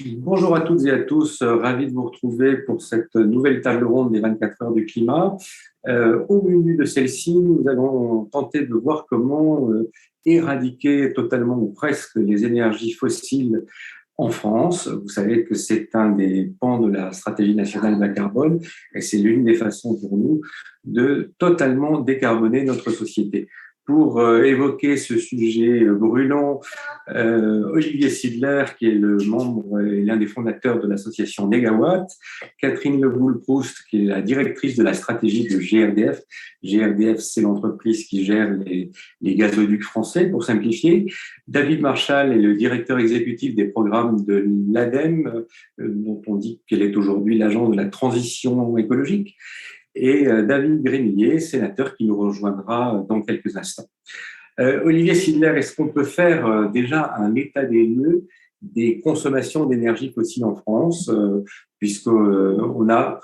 Bonjour à toutes et à tous, ravi de vous retrouver pour cette nouvelle table ronde des 24 heures du climat. Au menu de celle-ci, nous allons tenter de voir comment éradiquer totalement ou presque les énergies fossiles en France. Vous savez que c'est un des pans de la stratégie nationale bas carbone et c'est l'une des façons pour nous de totalement décarboner notre société. Pour évoquer ce sujet brûlant, Olivier Sidler, qui est le membre et l'un des fondateurs de l'association Négawatt, Catherine Levoul-Proust, qui est la directrice de la stratégie de GRDF. GRDF, c'est l'entreprise qui gère les gazoducs français, pour simplifier. David Marshall est le directeur exécutif des programmes de l'ADEME, dont on dit qu'elle est aujourd'hui l'agent de la transition écologique, et David Grémillet, sénateur, qui nous rejoindra dans quelques instants. Olivier Sidler, est-ce qu'on peut faire déjà un état des lieux des consommations d'énergie fossile en France, puisqu'on a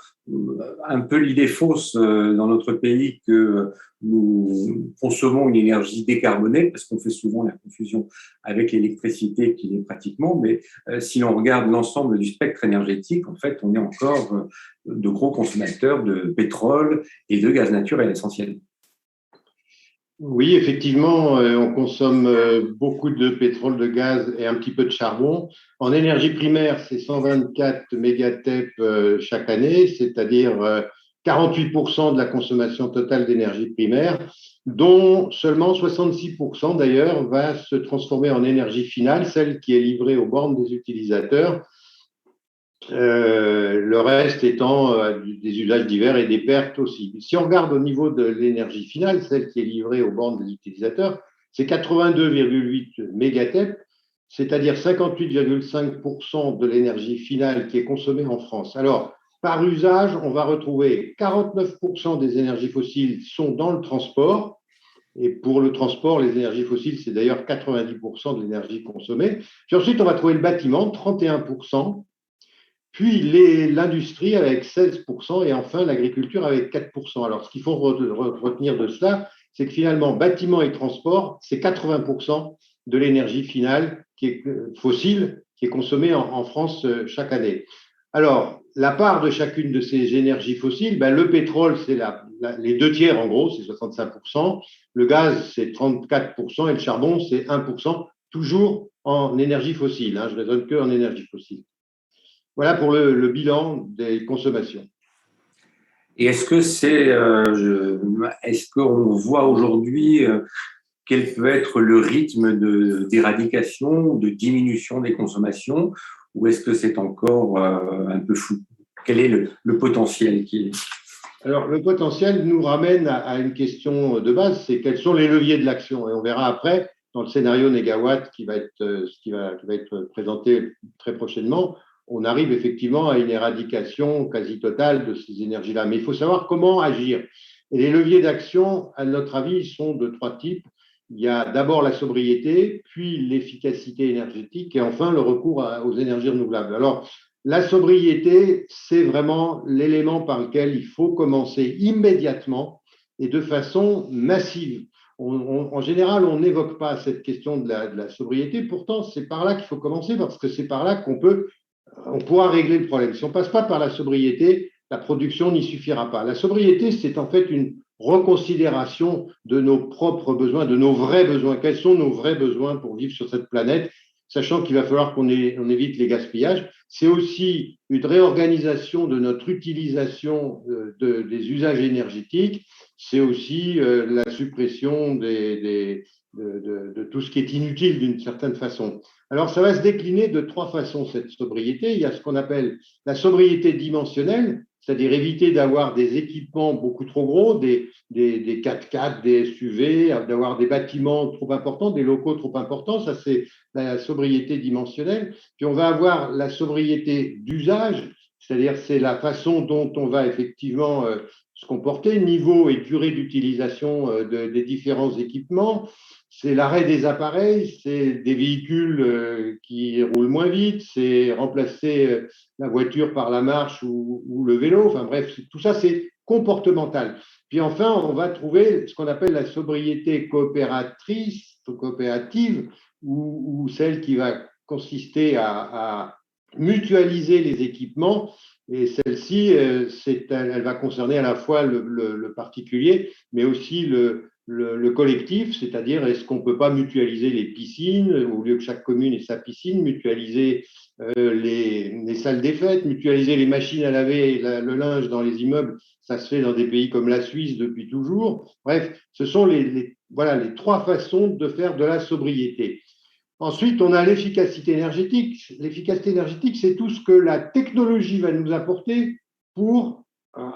un peu l'idée fausse dans notre pays que nous consommons une énergie décarbonée, parce qu'on fait souvent la confusion avec l'électricité qui est pratiquement, mais si l'on regarde l'ensemble du spectre énergétique, en fait, on est encore de gros consommateurs de pétrole et de gaz naturel essentiellement. Oui, effectivement, on consomme beaucoup de pétrole, de gaz et un petit peu de charbon. En énergie primaire, c'est 124 mégatep chaque année, c'est-à-dire 48% de la consommation totale d'énergie primaire, dont seulement 66% d'ailleurs va se transformer en énergie finale, celle qui est livrée aux bornes des utilisateurs. Le reste étant des usages divers et des pertes aussi. Si on regarde au niveau de l'énergie finale, celle qui est livrée aux bornes des utilisateurs, c'est 82,8 mégatep, c'est-à-dire 58,5% de l'énergie finale qui est consommée en France. Alors, par usage, on va retrouver 49% des énergies fossiles sont dans le transport. Et pour le transport, les énergies fossiles, c'est d'ailleurs 90% de l'énergie consommée. Puis ensuite, on va trouver le bâtiment, 31%. Puis l'industrie avec 16% et enfin l'agriculture avec 4%. Alors, ce qu'il faut retenir de cela, c'est que finalement, bâtiment et transport, c'est 80% de l'énergie finale qui est fossile, qui est consommée en France chaque année. Alors, la part de chacune de ces énergies fossiles, le pétrole, c'est les deux tiers en gros, c'est 65%, le gaz, c'est 34% et le charbon, c'est 1%, toujours en énergie fossile. Je ne raisonne que en énergie fossile. Voilà pour le bilan des consommations. Et est-ce qu'on voit aujourd'hui quel peut être le rythme d'éradication, de diminution des consommations, ou est-ce que c'est encore un peu flou? Quel est le potentiel qui est? Alors, le potentiel nous ramène à une question de base, c'est quels sont les leviers de l'action. Et on verra après, dans le scénario Négawatt qui va être présenté très prochainement, on arrive effectivement à une éradication quasi totale de ces énergies-là. Mais il faut savoir comment agir. Et les leviers d'action, à notre avis, sont de trois types. Il y a d'abord la sobriété, puis l'efficacité énergétique et enfin le recours aux énergies renouvelables. Alors, la sobriété, c'est vraiment l'élément par lequel il faut commencer immédiatement et de façon massive. En général, on n'évoque pas cette question de la sobriété. Pourtant, c'est par là qu'il faut commencer parce que c'est par là qu'on pourra régler le problème. Si on ne passe pas par la sobriété, la production n'y suffira pas. La sobriété, c'est en fait une reconsidération de nos propres besoins, de nos vrais besoins. Quels sont nos vrais besoins pour vivre sur cette planète, sachant qu'il va falloir qu'on évite les gaspillages. C'est aussi une réorganisation de notre utilisation des usages énergétiques. C'est aussi la suppression de tout ce qui est inutile d'une certaine façon. Alors, ça va se décliner de trois façons, cette sobriété. Il y a ce qu'on appelle la sobriété dimensionnelle, c'est-à-dire éviter d'avoir des équipements beaucoup trop gros, des 4x4, des SUV, d'avoir des bâtiments trop importants, des locaux trop importants. Ça, c'est la sobriété dimensionnelle. Puis, on va avoir la sobriété d'usage, c'est-à-dire c'est la façon dont on va effectivement se comporter, niveau et durée d'utilisation des différents équipements. C'est l'arrêt des appareils, c'est des véhicules qui roulent moins vite, c'est remplacer la voiture par la marche ou le vélo. Enfin bref, tout ça, c'est comportemental. Puis enfin, on va trouver ce qu'on appelle la sobriété coopérative, ou celle qui va consister à mutualiser les équipements. Et celle-ci, elle va concerner à la fois le particulier, mais aussi le collectif, c'est-à-dire est-ce qu'on ne peut pas mutualiser les piscines, au lieu que chaque commune ait sa piscine, mutualiser les salles des fêtes, mutualiser les machines à laver et le linge dans les immeubles. Ça se fait dans des pays comme la Suisse depuis toujours. Bref, ce sont voilà, les trois façons de faire de la sobriété. Ensuite, on a l'efficacité énergétique. L'efficacité énergétique, c'est tout ce que la technologie va nous apporter pour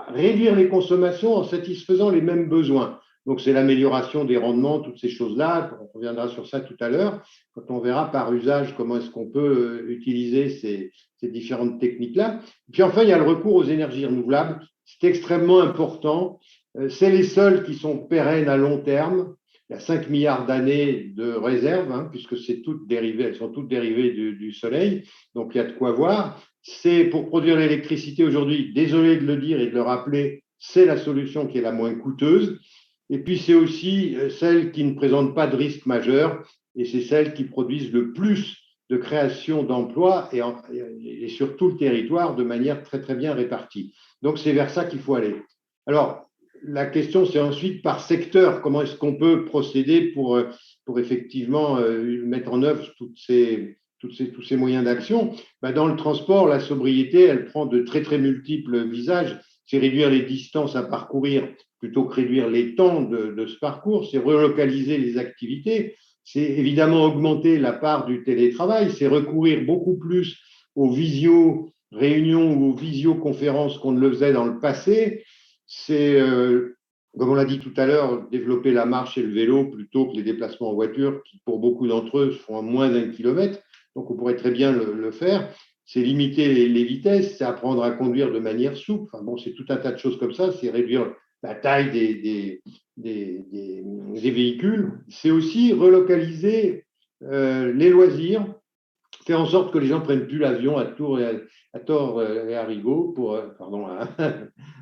réduire les consommations en satisfaisant les mêmes besoins. Donc, c'est l'amélioration des rendements, toutes ces choses-là. On reviendra sur ça tout à l'heure, quand on verra par usage comment est-ce qu'on peut utiliser ces différentes techniques-là. Puis enfin, il y a le recours aux énergies renouvelables. C'est extrêmement important. C'est les seules qui sont pérennes à long terme. Il y a 5 milliards d'années de réserve, puisque elles sont toutes dérivées du Soleil, donc il y a de quoi voir. C'est pour produire l'électricité aujourd'hui, désolé de le dire et de le rappeler, c'est la solution qui est la moins coûteuse. Et puis c'est aussi celle qui ne présente pas de risque majeur, et c'est celle qui produisent le plus de création d'emplois et sur tout le territoire de manière très très bien répartie. Donc c'est vers ça qu'il faut aller. Alors, la question, c'est ensuite par secteur, comment est-ce qu'on peut procéder pour effectivement mettre en œuvre tous ces moyens d'action. Dans le transport, la sobriété, elle prend de très, très multiples visages. C'est réduire les distances à parcourir plutôt que réduire les temps de ce parcours, c'est relocaliser les activités, c'est évidemment augmenter la part du télétravail, c'est recourir beaucoup plus aux visio-réunions ou aux visioconférences qu'on ne le faisait dans le passé. C'est, comme on l'a dit tout à l'heure, développer la marche et le vélo plutôt que les déplacements en voiture, qui pour beaucoup d'entre eux se font à moins d'1 kilomètre. Donc on pourrait très bien le faire. C'est limiter les vitesses, c'est apprendre à conduire de manière souple. Enfin bon, c'est tout un tas de choses comme ça. C'est réduire la taille des véhicules. C'est aussi relocaliser les loisirs, faire en sorte que les gens prennent plus l'avion à tour et à tort et à rigot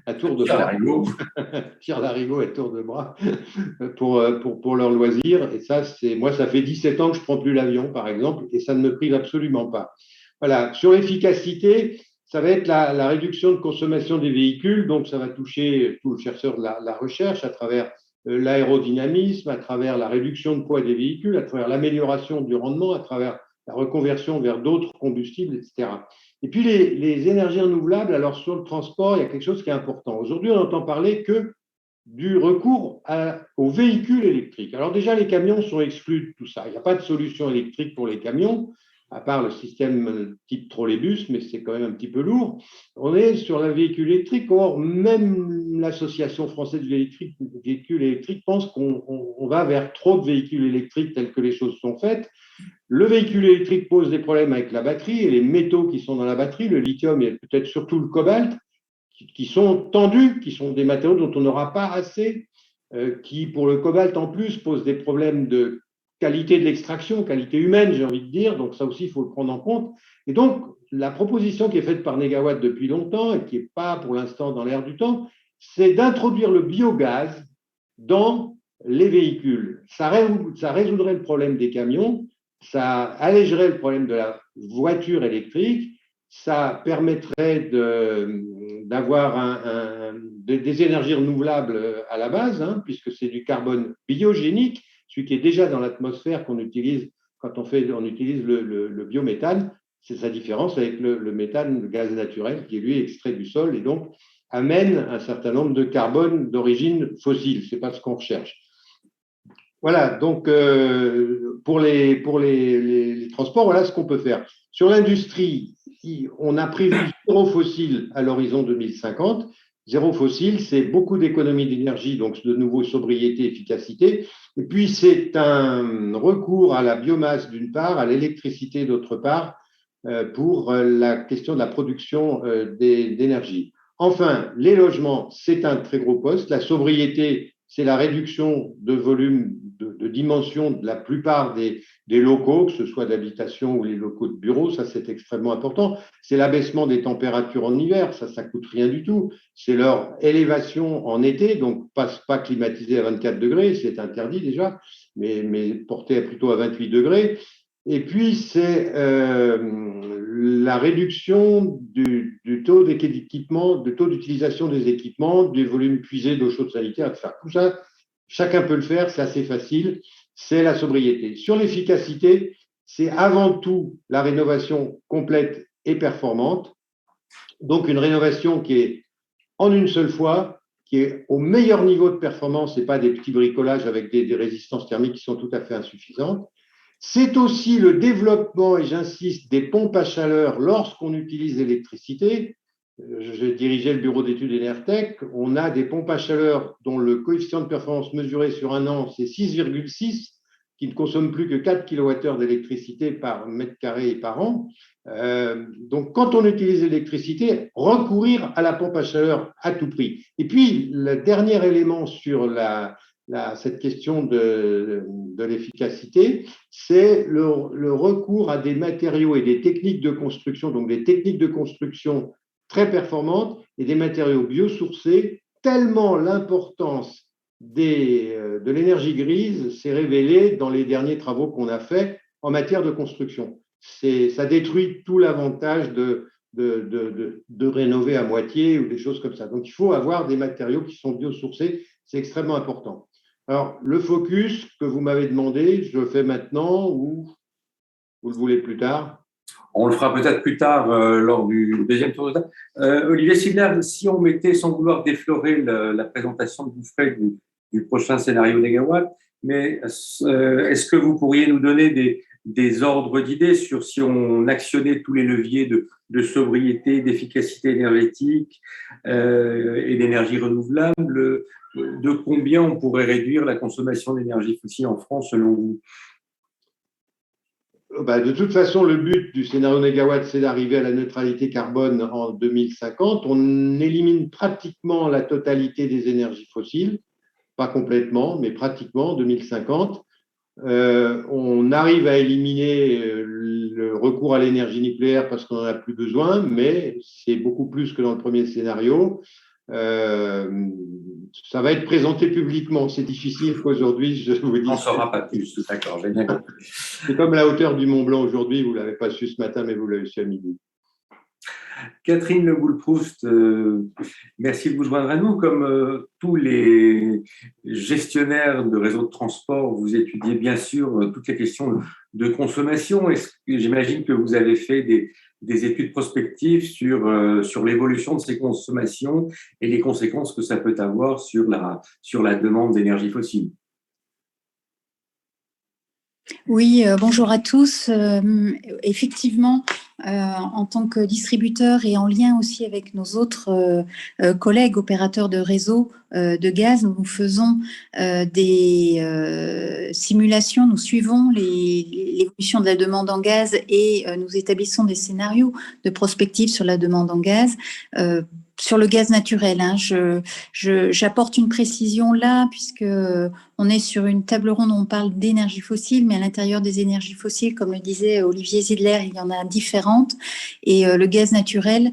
à tour de bras, tire l'arigot à tour de bras pour leur loisir. Et ça, moi, ça fait 17 ans que je prends plus l'avion, par exemple, et ça ne me prive absolument pas. Voilà. Sur l'efficacité, ça va être la réduction de consommation des véhicules. Donc, ça va toucher tout le chercheur de la recherche à travers l'aérodynamisme, à travers la réduction de poids des véhicules, à travers l'amélioration du rendement, à travers la reconversion vers d'autres combustibles, etc. Et puis, les énergies renouvelables, alors sur le transport, il y a quelque chose qui est important. Aujourd'hui, on n'entend parler que du recours aux véhicules électriques. Alors déjà, les camions sont exclus de tout ça. Il n'y a pas de solution électrique pour les camions, à part le système type trolleybus, mais c'est quand même un petit peu lourd. On est sur le véhicule électrique. Or, même l'Association française de véhicules électriques pense qu'on va vers trop de véhicules électriques tels que les choses sont faites. Le véhicule électrique pose des problèmes avec la batterie et les métaux qui sont dans la batterie, le lithium et peut-être surtout le cobalt, qui sont tendus, qui sont des matériaux dont on n'aura pas assez, qui, pour le cobalt en plus, posent des problèmes de qualité de l'extraction, qualité humaine, j'ai envie de dire. Donc ça aussi, il faut le prendre en compte. Et donc, la proposition qui est faite par Negawatt depuis longtemps et qui n'est pas pour l'instant dans l'air du temps, c'est d'introduire le biogaz dans les véhicules. Ça résoudrait le problème des camions, ça allégerait le problème de la voiture électrique, ça permettrait d'avoir des énergies renouvelables à la base, puisque c'est du carbone biogénique, celui qui est déjà dans l'atmosphère qu'on utilise quand on utilise le biométhane. C'est sa différence avec le méthane, le gaz naturel, qui lui est extrait du sol et donc amène un certain nombre de carbone d'origine fossile. Ce n'est pas ce qu'on recherche. Voilà, donc pour les transports, voilà ce qu'on peut faire. Sur l'industrie, on a prévu zéro fossile à l'horizon 2050. Zéro fossile, c'est beaucoup d'économies d'énergie, donc de nouveau sobriété, efficacité. Et puis, c'est un recours à la biomasse d'une part, à l'électricité d'autre part, pour la question de la production d'énergie. Enfin, les logements, c'est un très gros poste. La sobriété, c'est la réduction de volume, de dimension de la plupart des locaux, que ce soit d'habitation ou les locaux de bureaux, ça c'est extrêmement important. C'est l'abaissement des températures en hiver, ça coûte rien du tout. C'est leur élévation en été, donc pas climatisé à 24 degrés, c'est interdit déjà, mais porté plutôt à 28 degrés. Et puis, c'est la réduction du taux d'équipement, du taux d'utilisation des équipements, du volume puisé d'eau chaude sanitaire, etc. Tout ça, chacun peut le faire, c'est assez facile, c'est la sobriété. Sur l'efficacité, c'est avant tout la rénovation complète et performante. Donc, une rénovation qui est en une seule fois, qui est au meilleur niveau de performance et pas des petits bricolages avec des résistances thermiques qui sont tout à fait insuffisantes. C'est aussi le développement, et j'insiste, des pompes à chaleur lorsqu'on utilise l'électricité. J'ai dirigé le bureau d'études Enertech. On a des pompes à chaleur dont le coefficient de performance mesuré sur un an, c'est 6,6, qui ne consomment plus que 4 kWh d'électricité par mètre carré et par an. Donc, quand on utilise l'électricité, recourir à la pompe à chaleur à tout prix. Et puis, le dernier élément sur cette question de l'efficacité, c'est le recours à des matériaux et des techniques de construction, donc des techniques de construction très performantes et des matériaux biosourcés, tellement l'importance de l'énergie grise s'est révélée dans les derniers travaux qu'on a faits en matière de construction. Ça détruit tout l'avantage de rénover à moitié ou des choses comme ça. Donc, il faut avoir des matériaux qui sont biosourcés, c'est extrêmement important. Alors, le focus que vous m'avez demandé, je le fais maintenant ou vous le voulez plus tard? On le fera peut-être plus tard lors du deuxième tour de table. Olivier Sidler, si on mettait, sans vouloir déflorer la présentation que vous ferez du prochain scénario Négawatt, mais est-ce que vous pourriez nous donner des ordres d'idées sur si on actionnait tous les leviers de sobriété, d'efficacité énergétique et d'énergie renouvelable, de combien on pourrait réduire la consommation d'énergie fossile en France selon vous? De toute façon, le but du scénario Négawatt, c'est d'arriver à la neutralité carbone en 2050. On élimine pratiquement la totalité des énergies fossiles, pas complètement, mais pratiquement en 2050. On arrive à éliminer le recours à l'énergie nucléaire parce qu'on n'en a plus besoin, mais c'est beaucoup plus que dans le premier scénario. Ça va être présenté publiquement. C'est difficile qu'aujourd'hui, je vous dise. On n'en saura pas plus, d'accord, j'ai bien compris. C'est comme la hauteur du Mont Blanc aujourd'hui, vous ne l'avez pas su ce matin, mais vous l'avez su à midi. Catherine Le Goul-Proust, merci de vous joindre à nous. Comme tous les gestionnaires de réseaux de transport, vous étudiez bien sûr toutes les questions de consommation. J'imagine que vous avez fait des études prospectives sur l'évolution de ces consommations et les conséquences que ça peut avoir sur la demande d'énergie fossile. Oui, bonjour à tous. Effectivement, en tant que distributeur et en lien aussi avec nos autres collègues opérateurs de réseau de gaz, nous faisons des simulations, nous suivons l'évolution de la demande en gaz et nous établissons des scénarios de prospective sur la demande en gaz. Sur le gaz naturel, j'apporte une précision là, puisque on est sur une table ronde où on parle d'énergie fossile, mais à l'intérieur des énergies fossiles, comme le disait Olivier Zidler, il y en a différentes. Et le gaz naturel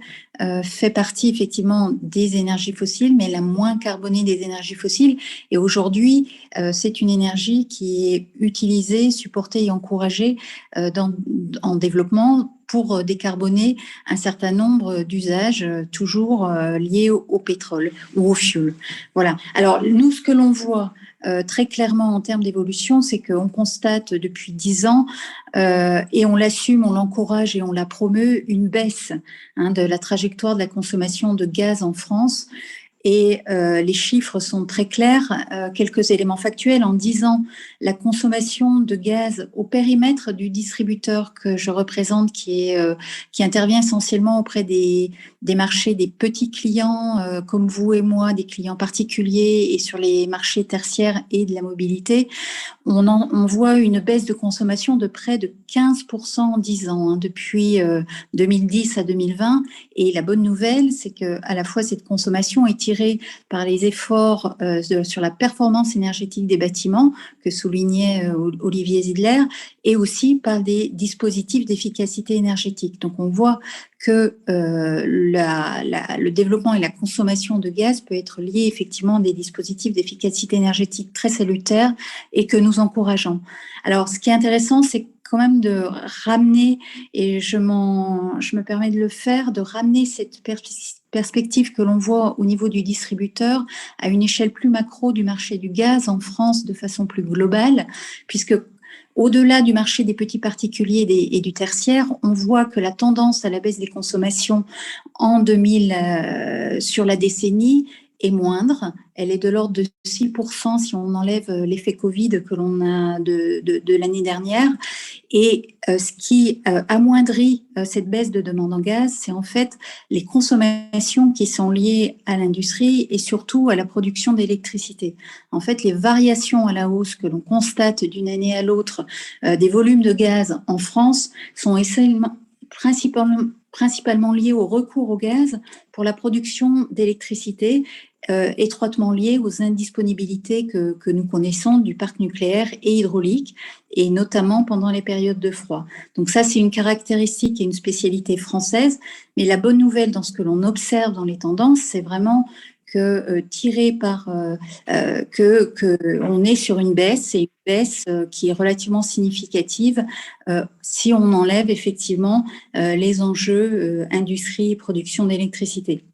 fait partie effectivement des énergies fossiles, mais la moins carbonée des énergies fossiles. Et aujourd'hui, c'est une énergie qui est utilisée, supportée et encouragée en développement pour décarboner un certain nombre d'usages toujours liés au pétrole ou au fioul. Voilà. Alors, nous, ce que l'on voit très clairement en termes d'évolution, c'est qu'on constate depuis 10 ans, et on l'assume, on l'encourage et on la promeut, une baisse de la trajectoire de la consommation de gaz en France. Et les chiffres sont très clairs. Quelques éléments factuels. En 10 ans, la consommation de gaz au périmètre du distributeur que je représente, qui intervient essentiellement auprès des marchés des petits clients comme vous et moi, des clients particuliers et sur les marchés tertiaires et de la mobilité, on voit une baisse de consommation de près de 15% en 10 ans, depuis 2010 à 2020. Et la bonne nouvelle, c'est que à la fois cette consommation est tirée par les efforts sur la performance énergétique des bâtiments que soulignait Olivier Zidler, et aussi par des dispositifs d'efficacité énergétique. Donc on voit que le développement et la consommation de gaz peut être lié effectivement à des dispositifs d'efficacité énergétique très salutaires et que nous encourageons. Alors, ce qui est intéressant, c'est quand même de ramener, et je me permets de le faire, de ramener cette perspective que l'on voit au niveau du distributeur à une échelle plus macro du marché du gaz en France de façon plus globale, puisque au-delà du marché des petits particuliers et du tertiaire, on voit que la tendance à la baisse des consommations en 2000 sur la décennie est moindre. Elle est de l'ordre de 6% si on enlève l'effet Covid que l'on a de l'année dernière. Et ce qui amoindrit cette baisse de demande en gaz, c'est en fait les consommations qui sont liées à l'industrie et surtout à la production d'électricité. En fait, les variations à la hausse que l'on constate d'une année à l'autre des volumes de gaz en France sont principalement liées au recours au gaz pour la production d'électricité, étroitement liées aux indisponibilités que nous connaissons du parc nucléaire et hydraulique, et notamment pendant les périodes de froid. Donc ça, c'est une caractéristique et une spécialité française, mais la bonne nouvelle dans ce que l'on observe dans les tendances, c'est vraiment que tiré par on est sur une baisse, et une baisse qui est relativement significative si on enlève effectivement les enjeux industrie et production d'électricité.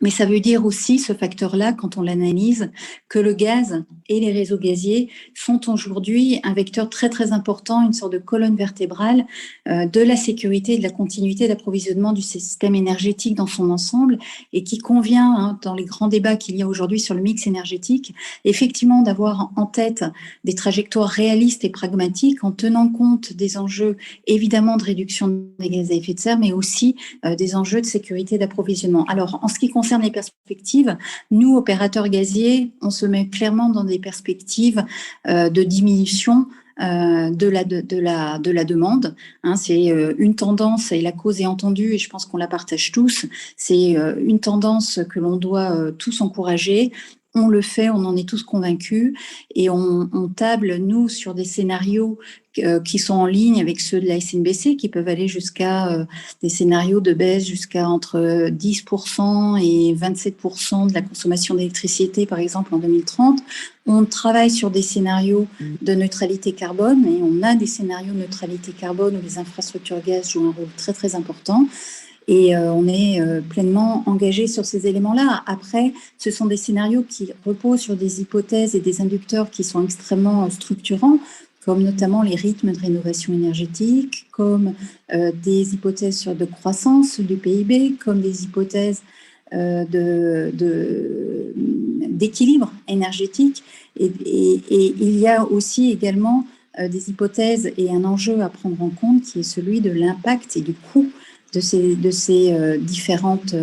Mais ça veut dire aussi, ce facteur-là, quand on l'analyse, que le gaz et les réseaux gaziers sont aujourd'hui un vecteur très très important, une sorte de colonne vertébrale de la sécurité et de la continuité d'approvisionnement du système énergétique dans son ensemble, et qui convient, dans les grands débats qu'il y a aujourd'hui sur le mix énergétique, effectivement d'avoir en tête des trajectoires réalistes et pragmatiques en tenant compte des enjeux évidemment de réduction des gaz à effet de serre, mais aussi des enjeux de sécurité d'approvisionnement. Alors, en ce qui concerne les perspectives, nous, opérateurs gaziers, on se met clairement dans des perspectives de diminution de la demande. C'est une tendance, et la cause est entendue, et je pense qu'on la partage tous, c'est une tendance que l'on doit tous encourager. On le fait, on en est tous convaincus, et on table, nous, sur des scénarios qui sont en ligne avec ceux de la SNBC, qui peuvent aller jusqu'à des scénarios de baisse jusqu'à entre 10% et 27% de la consommation d'électricité, par exemple, en 2030. On travaille sur des scénarios de neutralité carbone, et on a des scénarios de neutralité carbone où les infrastructures gaz jouent un rôle très, très important. Et on est pleinement engagé sur ces éléments-là. Après, ce sont des scénarios qui reposent sur des hypothèses et des inducteurs qui sont extrêmement structurants, comme notamment les rythmes de rénovation énergétique, comme des hypothèses de croissance du PIB, comme des hypothèses d'équilibre énergétique. Et il y a aussi également des hypothèses et un enjeu à prendre en compte qui est celui de l'impact et du coût de ces différentes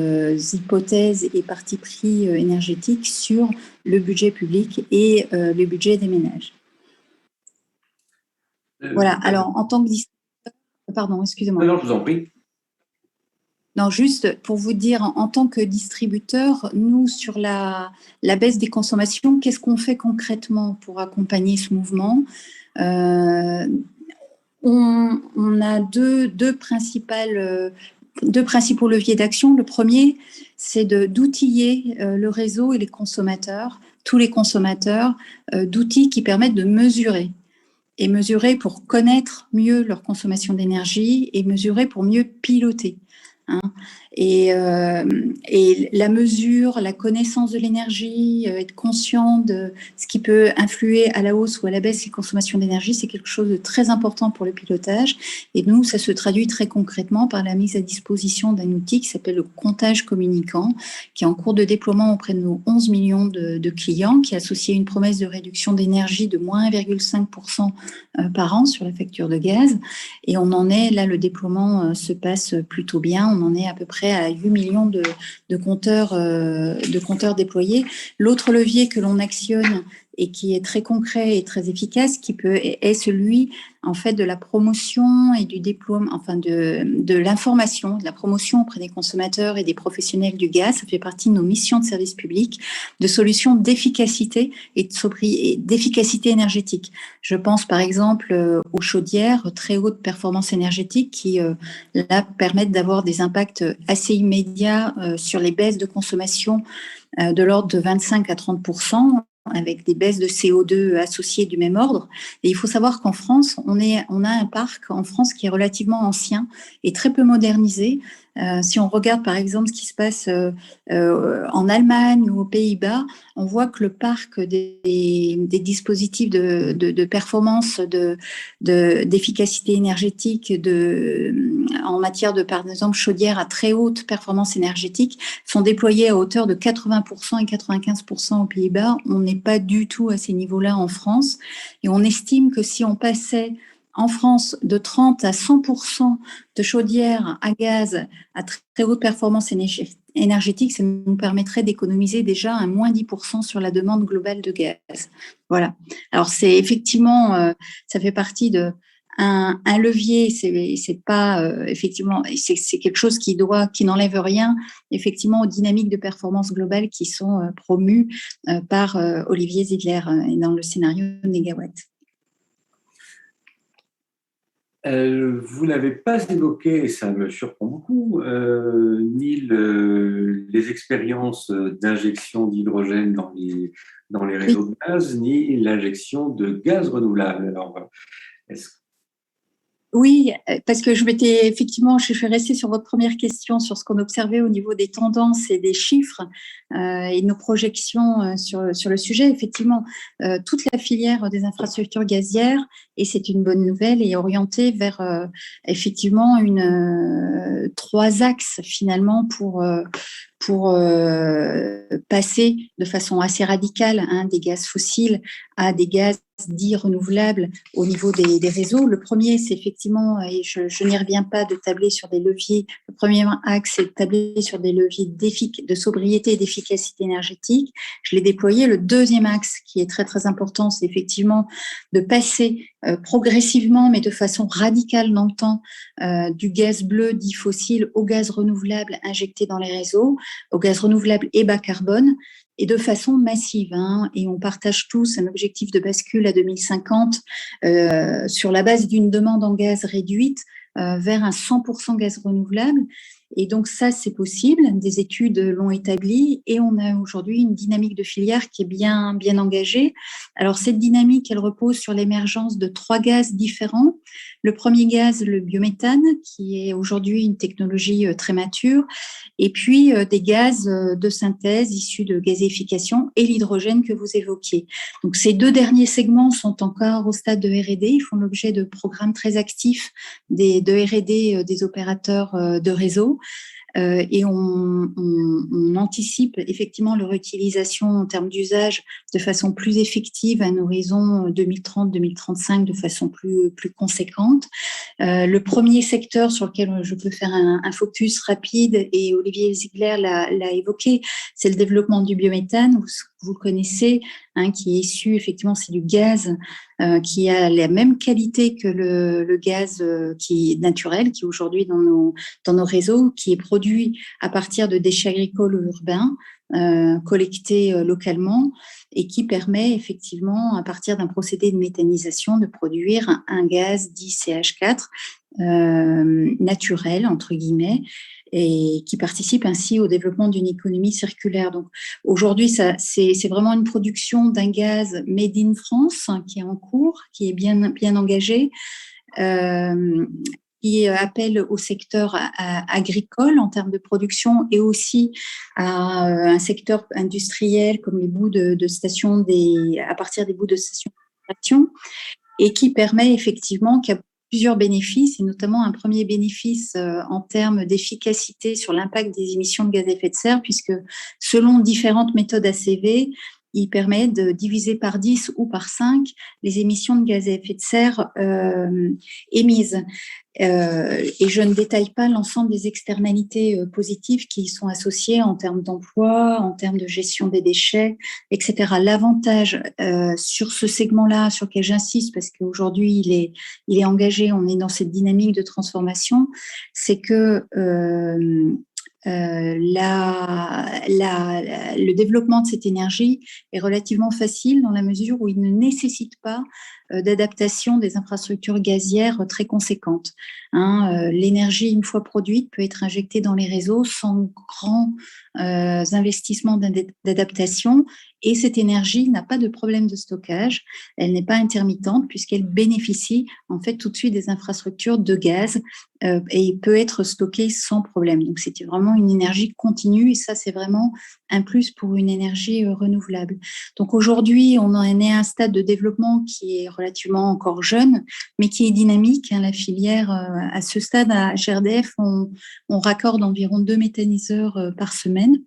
hypothèses et partis pris énergétiques sur le budget public et le budget des ménages. Voilà, alors en tant que distributeur… Pardon, excusez-moi. Non, je vous en prie. Non, juste pour vous dire, en tant que distributeur, nous, sur la baisse des consommations, qu'est-ce qu'on fait concrètement pour accompagner ce mouvement ? On a deux principaux leviers d'action. Le premier, c'est d'outiller le réseau et les consommateurs, tous les consommateurs, d'outils qui permettent de mesurer. Et mesurer pour connaître mieux leur consommation d'énergie, et mesurer pour mieux piloter. Et la mesure, la connaissance de l'énergie, être conscient de ce qui peut influer à la hausse ou à la baisse des consommations d'énergie, c'est quelque chose de très important pour le pilotage. Et nous, ça se traduit très concrètement par la mise à disposition d'un outil qui s'appelle le comptage communicant, qui est en cours de déploiement auprès de nos 11 millions de clients, qui est associé à une promesse de réduction d'énergie de moins 1,5% par an sur la facture de gaz. Et on en est, là, le déploiement se passe plutôt bien. On en est à peu près à 8 millions de compteurs déployés. L'autre levier que l'on actionne et qui est très concret et très efficace, est celui en fait de la promotion et du déploiement, enfin de l'information, de la promotion auprès des consommateurs et des professionnels du gaz. Ça fait partie de nos missions de service public, de solutions d'efficacité et d'efficacité énergétique. Je pense par exemple aux chaudières très haute performance énergétique qui là permettent d'avoir des impacts assez immédiats sur les baisses de consommation de l'ordre de 25 à 30%. avec des baisses de CO2 associées du même ordre. Et il faut savoir qu'en France, on a un parc en France qui est relativement ancien et très peu modernisé. Si on regarde par exemple ce qui se passe en Allemagne ou aux Pays-Bas, on voit que le parc des dispositifs de performance, d'efficacité énergétique, en matière de, par exemple, chaudière à très haute performance énergétique, sont déployés à hauteur de 80% et 95% aux Pays-Bas. On n'est pas du tout à ces niveaux-là en France. Et on estime que si on passait en France de 30 à 100% de chaudières à gaz à très haute performance énergétique, ça nous permettrait d'économiser déjà un moins 10% sur la demande globale de gaz. Voilà. Alors, c'est effectivement, ça fait partie de un levier, c'est pas effectivement, c'est quelque chose qui n'enlève rien effectivement aux dynamiques de performance globale qui sont promues par Olivier Ziegler dans le scénario Négawatt. Vous n'avez pas évoqué, et ça me surprend beaucoup, ni les expériences d'injection d'hydrogène dans les réseaux de gaz, ni l'injection de gaz renouvelable. Alors, oui, parce que je suis restée sur votre première question, sur ce qu'on observait au niveau des tendances et des chiffres et nos projections sur le sujet. Effectivement, toute la filière des infrastructures gazières, et c'est une bonne nouvelle, est orientée vers effectivement 3 axes finalement pour passer de façon assez radicale des gaz fossiles à des gaz dits renouvelables au niveau des réseaux. Le premier, c'est effectivement, et je n'y reviens pas, de tabler sur des leviers. Le premier axe, c'est de tabler sur des leviers de sobriété et d'efficacité énergétique. Je l'ai déployé. Le deuxième axe, qui est très, très important, c'est effectivement de passer progressivement, mais de façon radicale dans le temps, du gaz bleu dit fossile au gaz renouvelable injecté dans les réseaux, au gaz renouvelable et bas carbone, et de façon massive. Et on partage tous un objectif de bascule à 2050 sur la base d'une demande en gaz réduite vers un 100% gaz renouvelable. Et donc ça, c'est possible. Des études l'ont établi et on a aujourd'hui une dynamique de filière qui est bien engagée. Alors cette dynamique, elle repose sur l'émergence de 3 gaz différents. Le premier gaz, le biométhane, qui est aujourd'hui une technologie très mature, et puis des gaz de synthèse issus de gazéification et l'hydrogène que vous évoquiez. Donc ces 2 derniers segments sont encore au stade de R&D. Ils font l'objet de programmes très actifs de R&D des opérateurs de réseau. Et on anticipe effectivement leur utilisation en termes d'usage de façon plus effective à un horizon 2030-2035 de façon plus conséquente. Le premier secteur sur lequel je peux faire un focus rapide, et Olivier Ziegler l'a évoqué, c'est le développement du biométhane. Vous le connaissez, qui est issu, effectivement, c'est du gaz qui a la même qualité que le gaz qui est naturel, qui est aujourd'hui dans nos réseaux, qui est produit à partir de déchets agricoles ou urbains, collectés localement, et qui permet effectivement, à partir d'un procédé de méthanisation, de produire un gaz dit CH4 naturel, entre guillemets, et qui participe ainsi au développement d'une économie circulaire. Donc aujourd'hui, c'est vraiment une production d'un gaz made in France qui est en cours, qui est bien engagé, qui appelle au secteur agricole en termes de production et aussi à un secteur industriel comme les bouts de stations, à partir des bouts de stations d'extraction, et qui permet effectivement qu'il y a plusieurs bénéfices, et notamment un premier bénéfice en termes d'efficacité sur l'impact des émissions de gaz à effet de serre, puisque selon différentes méthodes ACV, il permet de diviser par 10 ou par 5 les émissions de gaz à effet de serre émises. Et je ne détaille pas l'ensemble des externalités positives qui y sont associées en termes d'emploi, en termes de gestion des déchets, etc. L'avantage sur ce segment-là, sur lequel j'insiste, parce qu'aujourd'hui il est engagé, on est dans cette dynamique de transformation, c'est que le développement de cette énergie est relativement facile dans la mesure où il ne nécessite pas d'adaptation des infrastructures gazières très conséquentes. L'énergie, une fois produite, peut être injectée dans les réseaux sans grands investissements d'adaptation, Et cette énergie n'a pas de problème de stockage, elle n'est pas intermittente puisqu'elle bénéficie en fait tout de suite des infrastructures de gaz et peut être stockée sans problème. Donc c'était vraiment une énergie continue et ça c'est vraiment un plus pour une énergie renouvelable. Donc aujourd'hui on en est à un stade de développement qui est relativement encore jeune mais qui est dynamique. La filière à ce stade à GRDF on raccorde environ 2 méthaniseurs par semaine.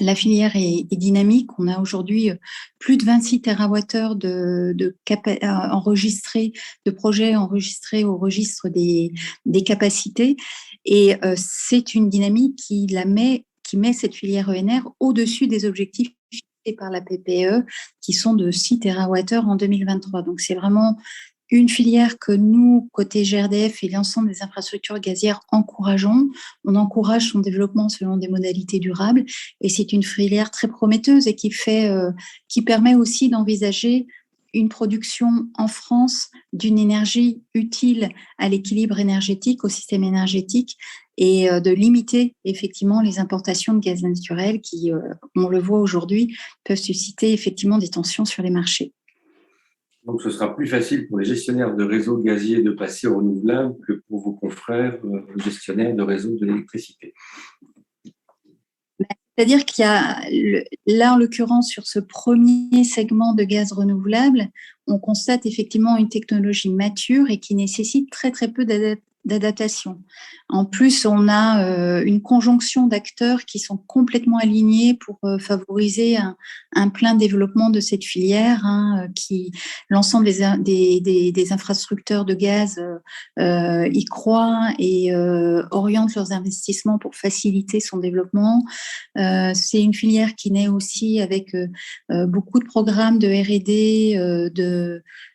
La filière est dynamique. On a aujourd'hui plus de 26 TWh enregistrés, de projets enregistrés au registre des capacités. Et c'est une dynamique qui met cette filière ENR au-dessus des objectifs fixés par la PPE, qui sont de 6 TWh en 2023. Donc c'est vraiment une filière que nous, côté GRDF et l'ensemble des infrastructures gazières, encourageons. On encourage son développement selon des modalités durables et c'est une filière très prometteuse et qui permet aussi d'envisager une production en France d'une énergie utile à l'équilibre énergétique, au système énergétique et de limiter effectivement les importations de gaz naturel qui, on le voit aujourd'hui, peuvent susciter effectivement des tensions sur les marchés. Donc, ce sera plus facile pour les gestionnaires de réseaux gaziers de passer au renouvelable que pour vos confrères gestionnaires de réseaux de l'électricité. C'est-à-dire qu'il y a, là en l'occurrence, sur ce premier segment de gaz renouvelable, on constate effectivement une technologie mature et qui nécessite très très peu d'adaptation. En plus, on a une conjonction d'acteurs qui sont complètement alignés pour favoriser un plein développement de cette filière, l'ensemble des infrastructeurs de gaz y croient et orientent leurs investissements pour faciliter son développement. C'est une filière qui naît aussi avec beaucoup de programmes de R&D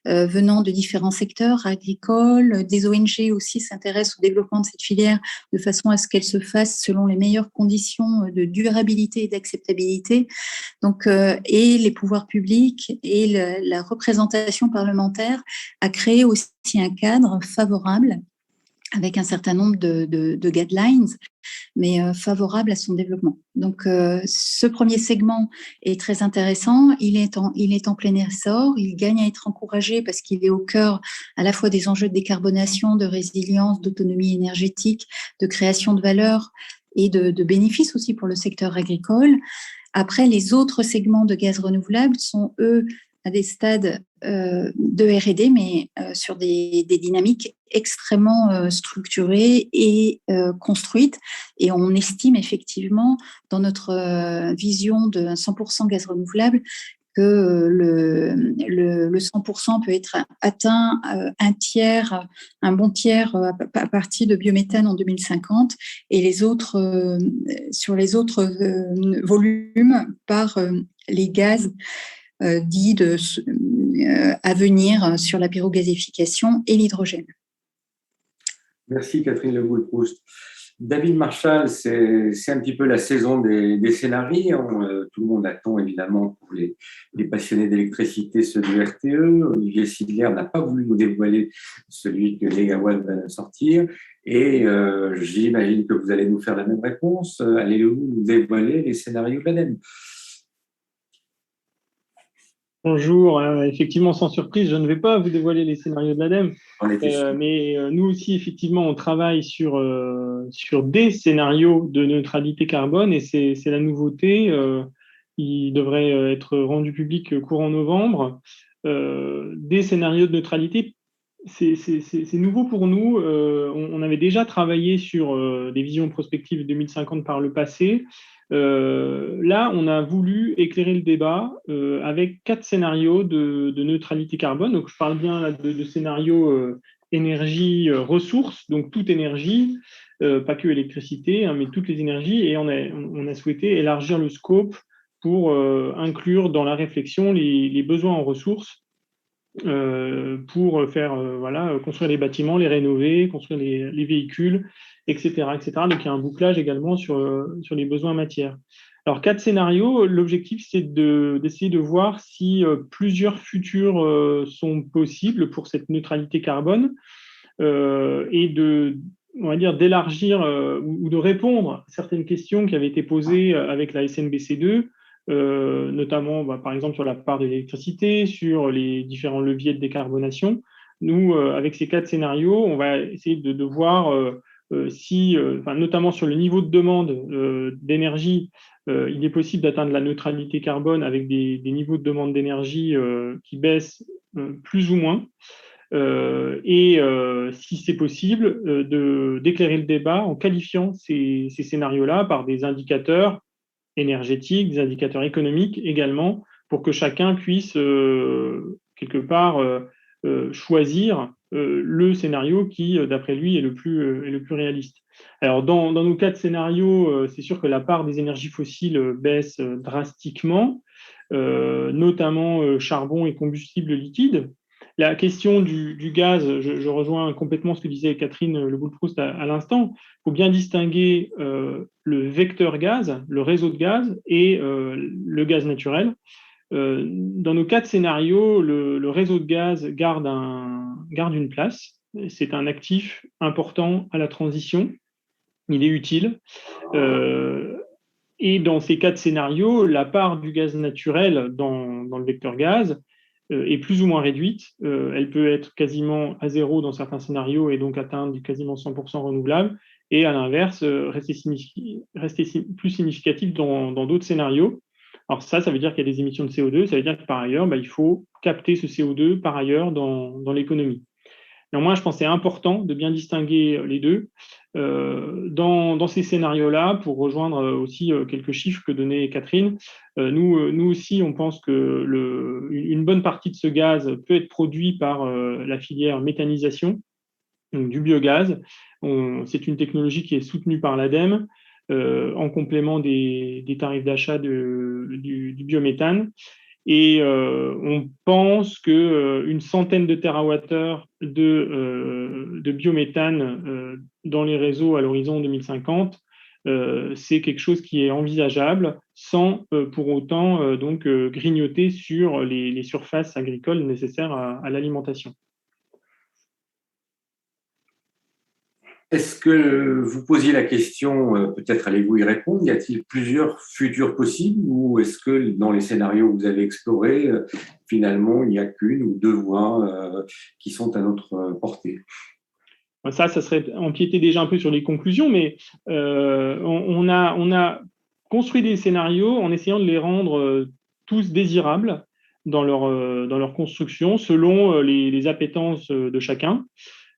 venant de différents secteurs agricoles. Des ONG aussi s'intéressent au développement de cette filière de façon à ce qu'elle se fasse selon les meilleures conditions de durabilité et d'acceptabilité. Donc, et les pouvoirs publics et la représentation parlementaire a créé aussi un cadre favorable avec un certain nombre de guidelines, mais favorable à son développement. Donc, ce premier segment est très intéressant. Il est en plein essor. Il gagne à être encouragé parce qu'il est au cœur à la fois des enjeux de décarbonation, de résilience, d'autonomie énergétique, de création de valeur et de bénéfices aussi pour le secteur agricole. Après, les autres segments de gaz renouvelable sont, eux, à des stades de R&D, mais sur des dynamiques extrêmement structurées et construites. Et on estime effectivement, dans notre vision de 100% gaz renouvelable, que le 100% peut être atteint un bon tiers à partir de biométhane en 2050 et les autres, sur les autres volumes par les gaz dits à venir sur la pyrogazéification et l'hydrogène. Merci Catherine Le Goulet-Proust. David Marchal, c'est un petit peu la saison des scénarios. Tout le monde attend évidemment pour les passionnés d'électricité ceux du RTE. Olivier Sidler n'a pas voulu nous dévoiler celui que Negawatt va sortir. Et j'imagine que vous allez nous faire la même réponse. Allez-vous nous dévoiler les scénarios de l'ADEME? Bonjour, effectivement, sans surprise, je ne vais pas vous dévoiler les scénarios de l'ADEME, mais nous aussi, effectivement, on travaille sur des scénarios de neutralité carbone et c'est la nouveauté. Il devrait être rendu public courant novembre. Des scénarios de neutralité, c'est nouveau pour nous. On avait déjà travaillé sur des visions prospectives 2050 par le passé. Là, on a voulu éclairer le débat avec 4 scénarios de neutralité carbone. Donc, je parle bien là, de scénarios énergie, ressources, donc toute énergie, pas que électricité, mais toutes les énergies. Et on a souhaité élargir le scope pour inclure dans la réflexion les besoins en ressources pour faire construire les bâtiments, les rénover, construire les véhicules, etc., etc. Donc, il y a un bouclage également sur les besoins en matière. Alors, 4 scénarios, l'objectif, c'est d'essayer de voir si plusieurs futurs sont possibles pour cette neutralité carbone et on va dire, d'élargir ou de répondre à certaines questions qui avaient été posées avec la SNBC2, notamment par exemple sur la part de l'électricité, sur les différents leviers de décarbonation. Nous, avec ces 4 scénarios, on va essayer de voir notamment sur le niveau de demande d'énergie, il est possible d'atteindre la neutralité carbone avec des niveaux de demande d'énergie qui baissent plus ou moins. Si c'est possible, d'éclairer le débat en qualifiant ces scénarios-là par des indicateurs énergétiques, des indicateurs économiques également, pour que chacun puisse quelque part choisir le scénario qui, d'après lui, est le plus réaliste. Alors, dans nos 4 scénarios, c'est sûr que la part des énergies fossiles baisse drastiquement, notamment charbon et combustibles liquides. La question du gaz, je rejoins complètement ce que disait Catherine Le Boulproust à l'instant. Il faut bien distinguer le vecteur gaz, le réseau de gaz, et le gaz naturel. Dans nos 4 scénarios, le réseau de gaz garde une place. C'est un actif important à la transition. Il est utile. Et dans ces 4 scénarios, la part du gaz naturel dans le vecteur gaz est plus ou moins réduite. Elle peut être quasiment à zéro dans certains scénarios et donc atteindre quasiment 100% renouvelable. Et à l'inverse, rester plus significative dans d'autres scénarios. Alors ça veut dire qu'il y a des émissions de CO2, ça veut dire que par ailleurs, il faut capter ce CO2 par ailleurs dans l'économie. Néanmoins, je pense que c'est important de bien distinguer les deux. Dans ces scénarios-là, pour rejoindre aussi quelques chiffres que donnait Catherine, nous aussi, on pense que une bonne partie de ce gaz peut être produit par la filière méthanisation, donc du biogaz. C'est une technologie qui est soutenue par l'ADEME en complément des tarifs d'achat du biométhane. Et on pense qu'une centaine de térawattheures de biométhane dans les réseaux à l'horizon 2050, c'est quelque chose qui est envisageable sans pour autant grignoter sur les surfaces agricoles nécessaires à l'alimentation. Est-ce que vous posiez la question, peut-être allez-vous y répondre, y a-t-il plusieurs futurs possibles ou est-ce que dans les scénarios que vous avez explorés, finalement, il n'y a qu'une ou 2 voies qui sont à notre portée? Ça serait empiéter déjà un peu sur les conclusions, mais on a construit des scénarios en essayant de les rendre tous désirables dans leur construction selon les appétences de chacun.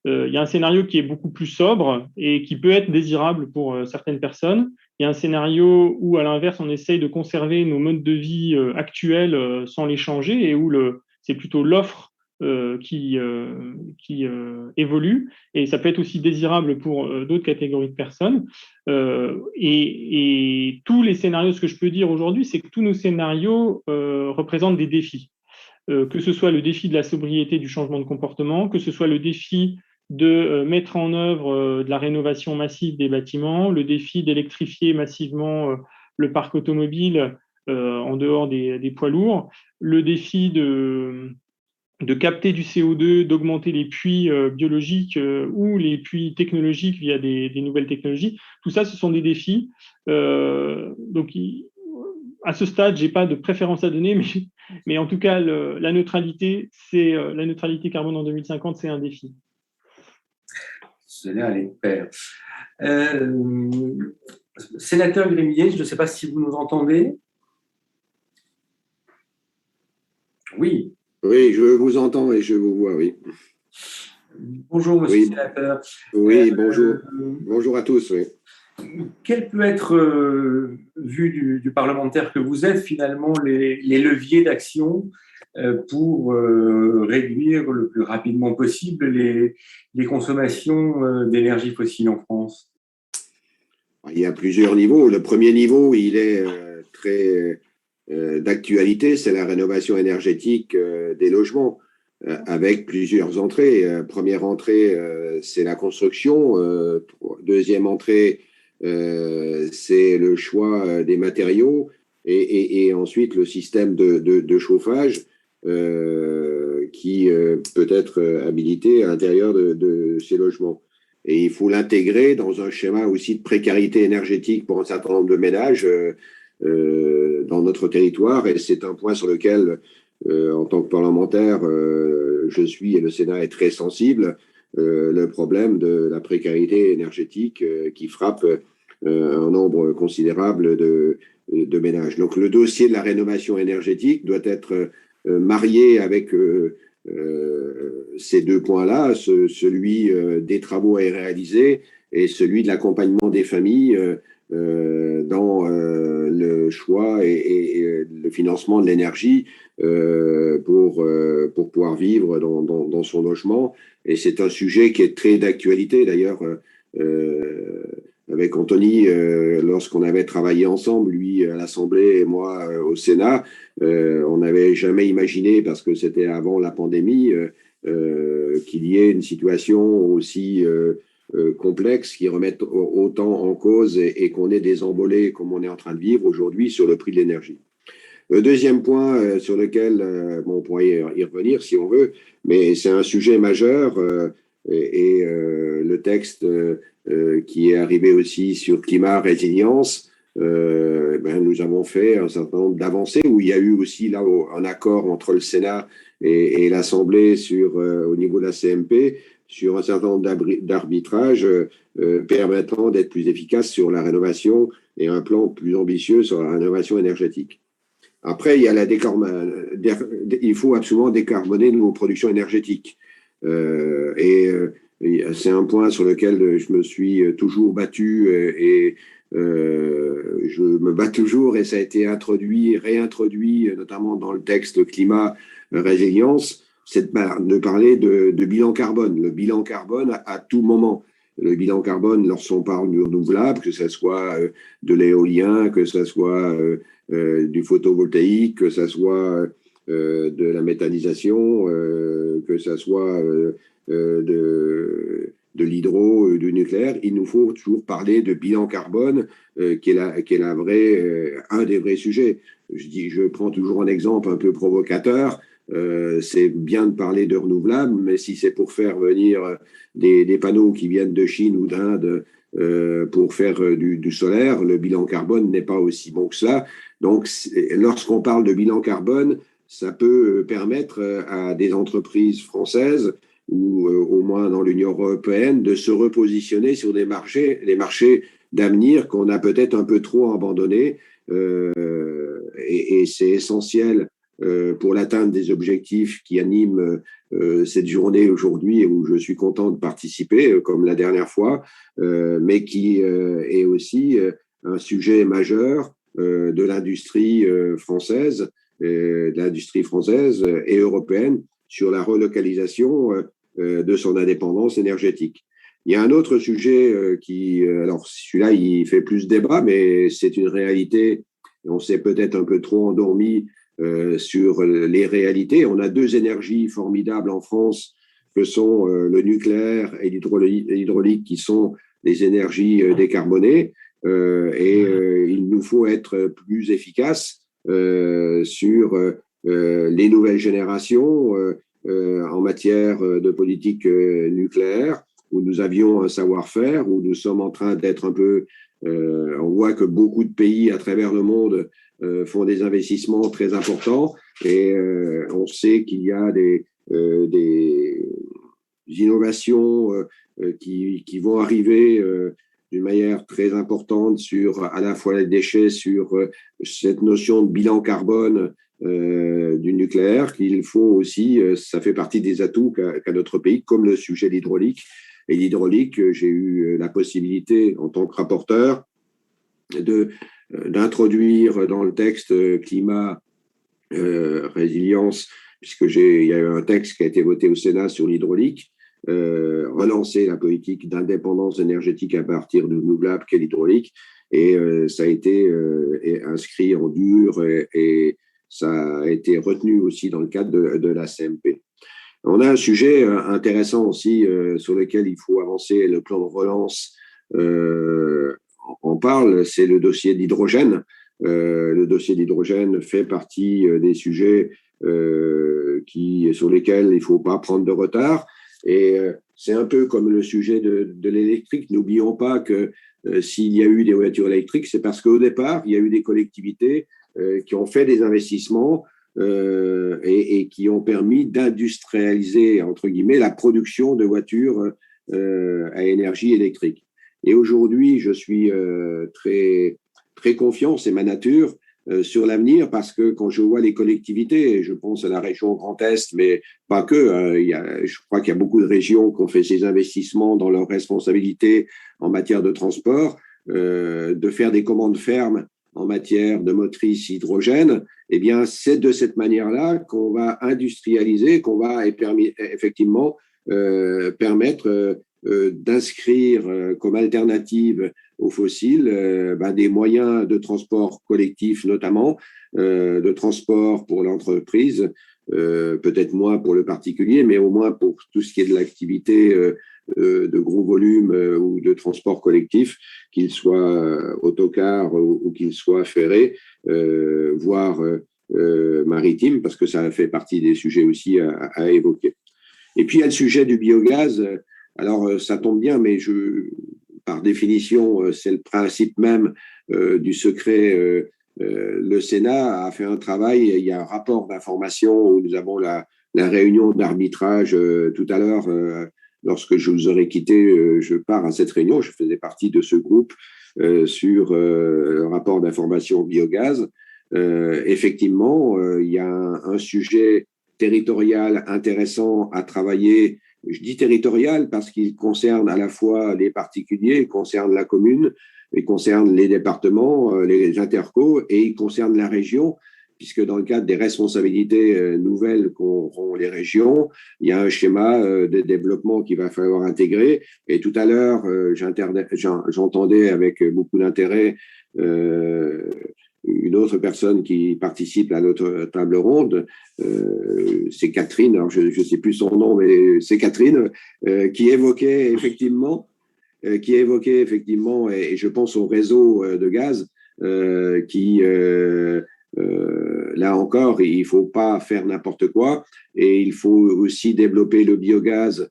Il y a un scénario qui est beaucoup plus sobre et qui peut être désirable pour certaines personnes. Il y a un scénario où, à l'inverse, on essaye de conserver nos modes de vie actuels sans les changer et où c'est plutôt l'offre qui évolue. Et ça peut être aussi désirable pour d'autres catégories de personnes. Et tous les scénarios, ce que je peux dire aujourd'hui, c'est que tous nos scénarios représentent des défis. Que ce soit le défi de la sobriété du changement de comportement, que ce soit le défi de mettre en œuvre de la rénovation massive des bâtiments, le défi d'électrifier massivement le parc automobile en dehors des poids lourds, le défi de capter du CO2, d'augmenter les puits biologiques ou les puits technologiques via des nouvelles technologies. Tout ça, ce sont des défis. Donc, à ce stade, je n'ai pas de préférence à donner, mais en tout cas, la neutralité carbone en 2050, c'est un défi. Cela allait de pair. Sénateur Grémillet, je ne sais pas si vous nous entendez. Oui. Oui, je vous entends et je vous vois, oui. Bonjour, monsieur le sénateur. Oui, bonjour. Bonjour à tous, oui. Quel peut être, vu du parlementaire que vous êtes, finalement, les leviers d'action pour réduire le plus rapidement possible les consommations d'énergie fossile en France? Il y a plusieurs niveaux. Le premier niveau, il est très d'actualité, c'est la rénovation énergétique des logements, avec plusieurs entrées. Première entrée, c'est la construction. Deuxième entrée, c'est le choix des matériaux. Et ensuite, le système de chauffage qui peut être habilité à l'intérieur de ces logements. Et il faut l'intégrer dans un schéma aussi de précarité énergétique pour un certain nombre de ménages. dans notre territoire, et c'est un point sur lequel, en tant que parlementaire, je suis et le Sénat est très sensible, le problème de la précarité énergétique qui frappe un nombre considérable de ménages. Donc le dossier de la rénovation énergétique doit être marié avec ces deux points-là, celui des travaux à réaliser et celui de l'accompagnement des familles dans le choix et le financement de l'énergie pour pouvoir vivre dans son logement. Et c'est un sujet qui est très d'actualité. D'ailleurs, avec Anthony, lorsqu'on avait travaillé ensemble, lui à l'Assemblée et moi au Sénat, on n'avait jamais imaginé, parce que c'était avant la pandémie, qu'il y ait une situation aussi complexe qui remette autant en cause et qu'on ait des embolés comme on est en train de vivre aujourd'hui sur le prix de l'énergie. Le deuxième point sur lequel, on pourrait y revenir si on veut, mais c'est un sujet majeur et le texte qui est arrivé aussi sur climat, résilience, nous avons fait un certain nombre d'avancées où il y a eu aussi là un accord entre le Sénat et l'Assemblée au niveau de la CMP sur un certain nombre d'arbitrages permettant d'être plus efficace sur la rénovation et un plan plus ambitieux sur la rénovation énergétique. Après, il y a il faut absolument décarboner nos productions énergétiques. C'est un point sur lequel je me suis toujours battu et je me bats toujours, et ça a été réintroduit, notamment dans le texte climat résilience, c'est de parler de bilan carbone. Le bilan carbone à tout moment. Le bilan carbone, lorsqu'on parle du renouvelable, que ce soit de l'éolien, que ce soit du photovoltaïque, que ce soit de la méthanisation, que ce soit de l'hydro, du nucléaire, il nous faut toujours parler de bilan carbone, qui est un des vrais sujets. Je prends toujours un exemple un peu provocateur. C'est bien de parler de renouvelables, mais si c'est pour faire venir des panneaux qui viennent de Chine ou d'Inde pour faire du solaire, le bilan carbone n'est pas aussi bon que cela. Donc, lorsqu'on parle de bilan carbone, ça peut permettre à des entreprises françaises ou au moins dans l'Union européenne de se repositionner sur les marchés d'avenir qu'on a peut-être un peu trop abandonnés. Et c'est essentiel pour l'atteinte des objectifs qui animent cette journée aujourd'hui et où je suis content de participer, comme la dernière fois, mais qui est aussi un sujet majeur de l'industrie française et européenne sur la relocalisation de son indépendance énergétique. Il y a un autre sujet alors celui-là, il fait plus débat, mais c'est une réalité. On s'est peut-être un peu trop endormi sur les réalités. On a deux énergies formidables en France que sont le nucléaire et l'hydraulique, qui sont des énergies décarbonées. Il nous faut être plus efficaces sur les nouvelles générations en matière de politique nucléaire, où nous avions un savoir-faire, où nous sommes en train d'être un peu… on voit que beaucoup de pays à travers le monde font des investissements très importants, et on sait qu'il y a des innovations qui vont arriver d'une manière très importante sur à la fois les déchets, sur cette notion de bilan carbone du nucléaire, qu'il faut aussi, ça fait partie des atouts qu'a notre pays, comme le sujet de l'hydraulique. Et l'hydraulique, j'ai eu la possibilité, en tant que rapporteur, d'introduire dans le texte climat résilience, il y a eu un texte qui a été voté au Sénat sur l'hydraulique, relancer la politique d'indépendance énergétique à partir de renouvelables qu'est l'hydraulique, et ça a été inscrit en dur et ça a été retenu aussi dans le cadre de la CMP. On a un sujet intéressant aussi sur lequel il faut avancer, le plan de relance en parle, c'est le dossier de l'hydrogène. Le dossier de l'hydrogène fait partie des sujets sur lesquels il ne faut pas prendre de retard. Et c'est un peu comme le sujet de l'électrique. N'oublions pas que s'il y a eu des voitures électriques, c'est parce qu'au départ, il y a eu des collectivités qui ont fait des investissements et qui ont permis d'industrialiser, entre guillemets, la production de voitures à énergie électrique. Et aujourd'hui, je suis très, très confiant, c'est ma nature, sur l'avenir, parce que quand je vois les collectivités, je pense à la région Grand Est, mais pas que, je crois qu'il y a beaucoup de régions qui ont fait ces investissements dans leurs responsabilités en matière de transport, de faire des commandes fermes en matière de motrices hydrogène, eh bien, c'est de cette manière-là qu'on va industrialiser, qu'on va effectivement permettre d'inscrire comme alternative aux fossiles des moyens de transport collectif notamment, de transport pour l'entreprise, peut-être moins pour le particulier, mais au moins pour tout ce qui est de l'activité de gros volume ou de transport collectif, qu'il soit autocar ou qu'il soit ferré, voire maritime, parce que ça fait partie des sujets aussi à évoquer. Et puis, il y a le sujet du biogaz. Alors, ça tombe bien, mais par définition, c'est le principe même du secret. Le Sénat a fait un travail, il y a un rapport d'information où nous avons la réunion d'arbitrage tout à l'heure. Lorsque je vous aurai quitté, je pars à cette réunion. Je faisais partie de ce groupe sur le rapport d'information biogaz. Effectivement, il y a un sujet territorial intéressant à travailler. Je dis territorial parce qu'il concerne à la fois les particuliers, il concerne la commune, il concerne les départements, les intercos, et il concerne la région, puisque dans le cadre des responsabilités nouvelles qu'auront les régions, il y a un schéma de développement qu'il va falloir intégrer. Et tout à l'heure, j'entendais avec beaucoup d'intérêt une autre personne qui participe à notre table ronde, c'est Catherine, alors je ne sais plus son nom, mais c'est Catherine, qui évoquait effectivement, et je pense au réseau de gaz, qui, là encore, il ne faut pas faire n'importe quoi, et il faut aussi développer le biogaz,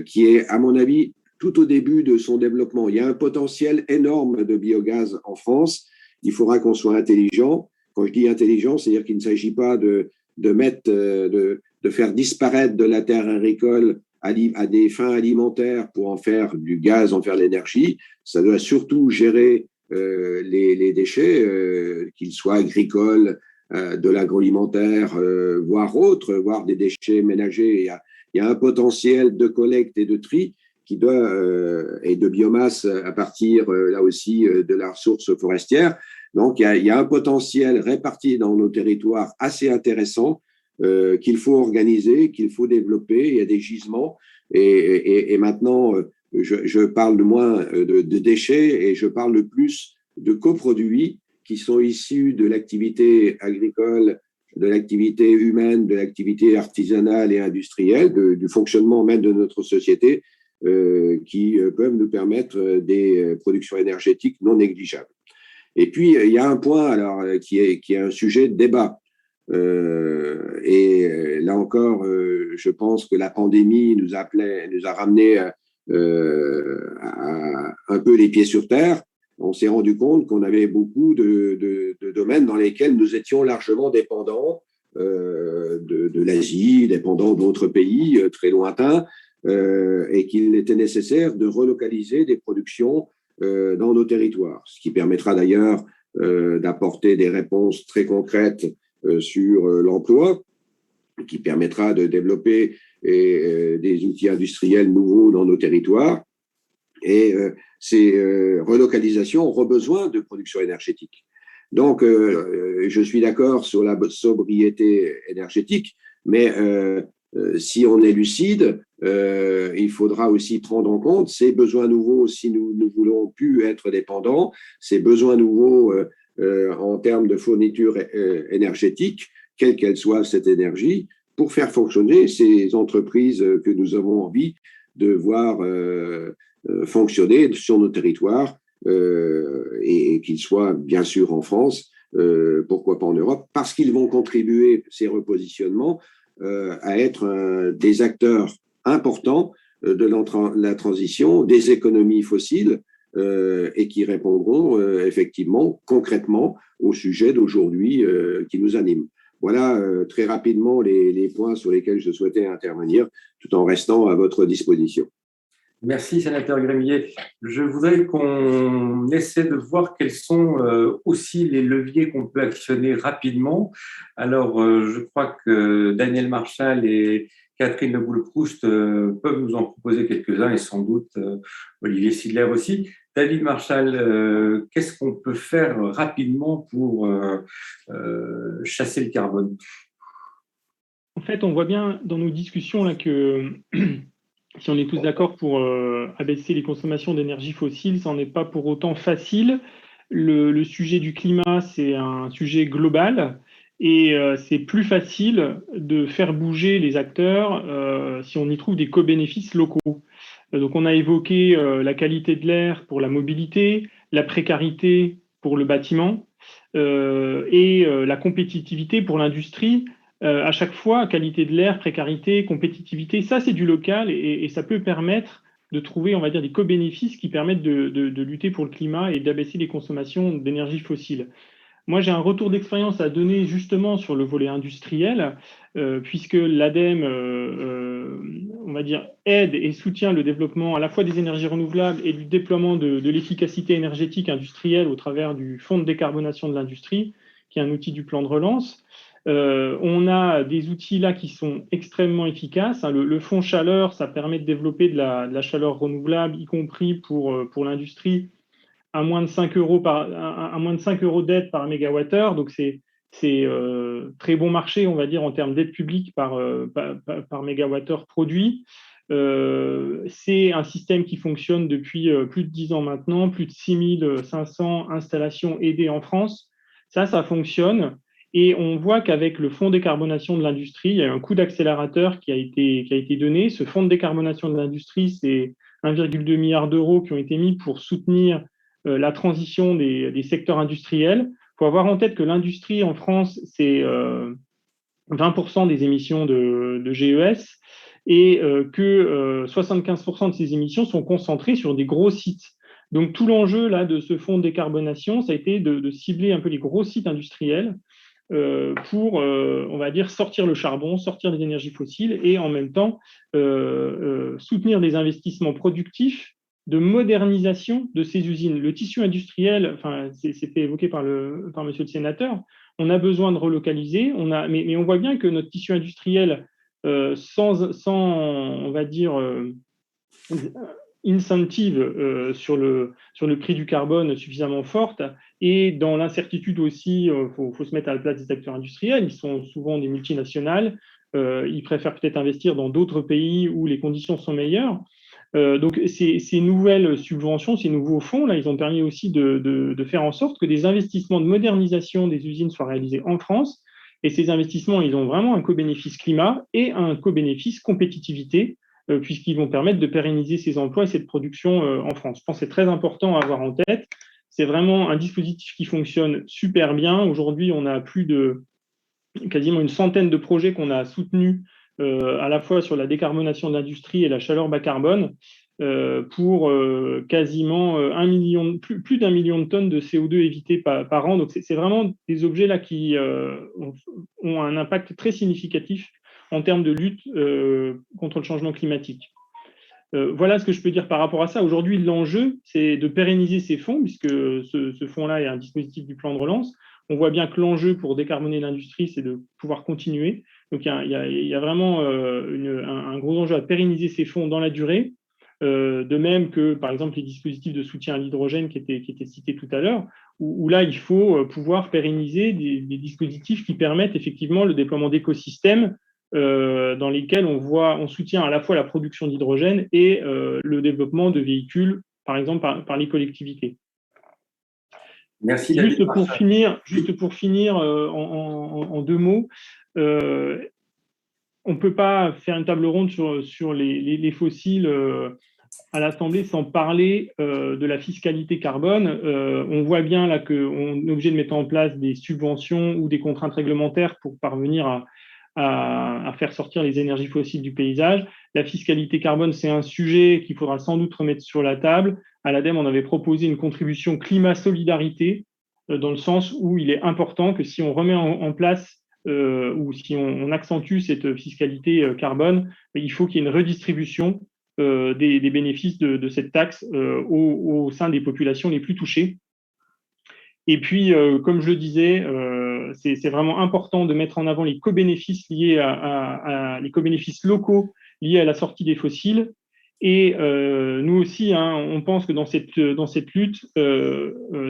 qui est, à mon avis, tout au début de son développement. Il y a un potentiel énorme de biogaz en France. Il faudra qu'on soit intelligent. Quand je dis intelligent, c'est-à-dire qu'il ne s'agit pas de faire disparaître de la terre agricole à des fins alimentaires pour en faire du gaz, en faire de l'énergie. Ça doit surtout gérer les déchets, qu'ils soient agricoles, de l'agroalimentaire, voire autres, voire des déchets ménagers. Il y a un potentiel de collecte et de tri qui doit, et de biomasse à partir, là aussi, de la ressource forestière. Donc, il y a un potentiel réparti dans nos territoires assez intéressant qu'il faut organiser, qu'il faut développer. Il y a des gisements. Et maintenant, je parle moins de déchets et je parle le plus de coproduits qui sont issus de l'activité agricole, de l'activité humaine, de l'activité artisanale et industrielle, du fonctionnement même de notre société, qui peuvent nous permettre des productions énergétiques non négligeables. Et puis, il y a un point alors, qui est un sujet de débat. Et là encore, je pense que la pandémie nous a ramené un peu les pieds sur terre. On s'est rendu compte qu'on avait beaucoup de domaines dans lesquels nous étions largement dépendants de l'Asie, dépendants d'autres pays très lointains, et qu'il était nécessaire de relocaliser des productions dans nos territoires, ce qui permettra d'ailleurs d'apporter des réponses très concrètes sur l'emploi, qui permettra de développer des outils industriels nouveaux dans nos territoires. Et ces relocalisations auront besoin de production énergétique. Donc, je suis d'accord sur la sobriété énergétique, mais si on est lucide, il faudra aussi prendre en compte ces besoins nouveaux si nous ne voulons plus être dépendants, ces besoins nouveaux en termes de fourniture énergétique, quelle qu'elle soit cette énergie, pour faire fonctionner ces entreprises que nous avons envie de voir fonctionner sur nos territoires et qu'ils soient bien sûr en France, pourquoi pas en Europe, parce qu'ils vont contribuer, ces repositionnements, à être des acteurs importants de la transition des économies fossiles et qui répondront effectivement concrètement au sujet d'aujourd'hui qui nous anime. Voilà très rapidement les points sur lesquels je souhaitais intervenir, tout en restant à votre disposition. Merci, sénateur Grémier. Je voudrais qu'on essaie de voir quels sont aussi les leviers qu'on peut actionner rapidement. Alors, je crois que Daniel Marchal et Catherine Le Boulcroust peuvent nous en proposer quelques-uns et sans doute Olivier Sidler aussi. David Marchal, qu'est-ce qu'on peut faire rapidement pour chasser le carbone? En fait, on voit bien dans nos discussions là que si on est tous d'accord pour abaisser les consommations d'énergie fossile, ça n'en est pas pour autant facile. Le sujet du climat, c'est un sujet global et c'est plus facile de faire bouger les acteurs si on y trouve des co-bénéfices locaux. Donc on a évoqué la qualité de l'air pour la mobilité, la précarité pour le bâtiment et la compétitivité pour l'industrie. À chaque fois, qualité de l'air, précarité, compétitivité, ça c'est du local et ça peut permettre de trouver, on va dire, des co-bénéfices qui permettent de lutter pour le climat et d'abaisser les consommations d'énergie fossile. Moi, j'ai un retour d'expérience à donner justement sur le volet industriel, puisque l'ADEME, on va dire, aide et soutient le développement à la fois des énergies renouvelables et du déploiement de l'efficacité énergétique industrielle au travers du Fonds de décarbonation de l'industrie, qui est un outil du plan de relance. On a des outils là qui sont extrêmement efficaces. Le fonds chaleur, ça permet de développer de la chaleur renouvelable, y compris pour l'industrie, à moins de 5 euros d'aide par mégawattheure. Donc, c'est très bon marché, on va dire, en termes d'aide publique par mégawattheure produit. C'est un système qui fonctionne depuis plus de 10 ans maintenant, plus de 6500 installations aidées en France. Ça fonctionne. Et on voit qu'avec le fonds de décarbonation de l'industrie, il y a un coup d'accélérateur qui a été donné. Ce fonds de décarbonation de l'industrie, c'est 1,2 milliard d'euros qui ont été mis pour soutenir la transition des secteurs industriels. Il faut avoir en tête que l'industrie en France, c'est 20% des émissions de GES et que 75% de ces émissions sont concentrées sur des gros sites. Donc tout l'enjeu là de ce fonds de décarbonation, ça a été de cibler un peu les gros sites industriels pour, on va dire, sortir le charbon, sortir des énergies fossiles et en même temps soutenir des investissements productifs de modernisation de ces usines. Le tissu industriel, enfin, c'était évoqué par monsieur le sénateur, on a besoin de relocaliser, mais on voit bien que notre tissu industriel, sans on va dire, incentive sur le prix du carbone suffisamment forte et dans l'incertitude aussi, faut se mettre à la place des acteurs industriels, ils sont souvent des multinationales, ils préfèrent peut-être investir dans d'autres pays où les conditions sont meilleures. Donc ces nouvelles subventions, ces nouveaux fonds, là, ils ont permis aussi de faire en sorte que des investissements de modernisation des usines soient réalisés en France. Et ces investissements, ils ont vraiment un co-bénéfice climat et un co-bénéfice compétitivité, puisqu'ils vont permettre de pérenniser ces emplois et cette production en France. Je pense que c'est très important à avoir en tête. C'est vraiment un dispositif qui fonctionne super bien. Aujourd'hui, on a plus de quasiment une centaine de projets qu'on a soutenus à la fois sur la décarbonation de l'industrie et la chaleur bas carbone pour quasiment plus d'1 million de tonnes de CO2 évitées par an. Donc, c'est vraiment des objets là qui ont un impact très significatif en termes de lutte contre le changement climatique. Voilà ce que je peux dire par rapport à ça. Aujourd'hui, l'enjeu, c'est de pérenniser ces fonds, puisque ce fonds-là est un dispositif du plan de relance. On voit bien que l'enjeu pour décarboner l'industrie, c'est de pouvoir continuer. Donc, il y a vraiment un gros enjeu à pérenniser ces fonds dans la durée. De même que, par exemple, les dispositifs de soutien à l'hydrogène qui étaient cités tout à l'heure, où là, il faut pouvoir pérenniser des dispositifs qui permettent effectivement le déploiement d'écosystèmes dans lesquels on soutient à la fois la production d'hydrogène et le développement de véhicules, par exemple, par les collectivités. Merci. Juste pour finir en 2 mots, on ne peut pas faire une table ronde sur les fossiles à l'Assemblée sans parler de la fiscalité carbone. On voit bien là qu'on est obligé de mettre en place des subventions ou des contraintes réglementaires pour parvenir à faire sortir les énergies fossiles du paysage. La fiscalité carbone, c'est un sujet qu'il faudra sans doute remettre sur la table. À l'ADEME, on avait proposé une contribution climat-solidarité, dans le sens où il est important que si on remet en place ou si on accentue cette fiscalité carbone, il faut qu'il y ait une redistribution des bénéfices de cette taxe au sein des populations les plus touchées. Et puis, comme je le disais, c'est vraiment important de mettre en avant les co-bénéfices liés les co-bénéfices locaux liés à la sortie des fossiles. Et nous aussi, on pense que dans cette lutte,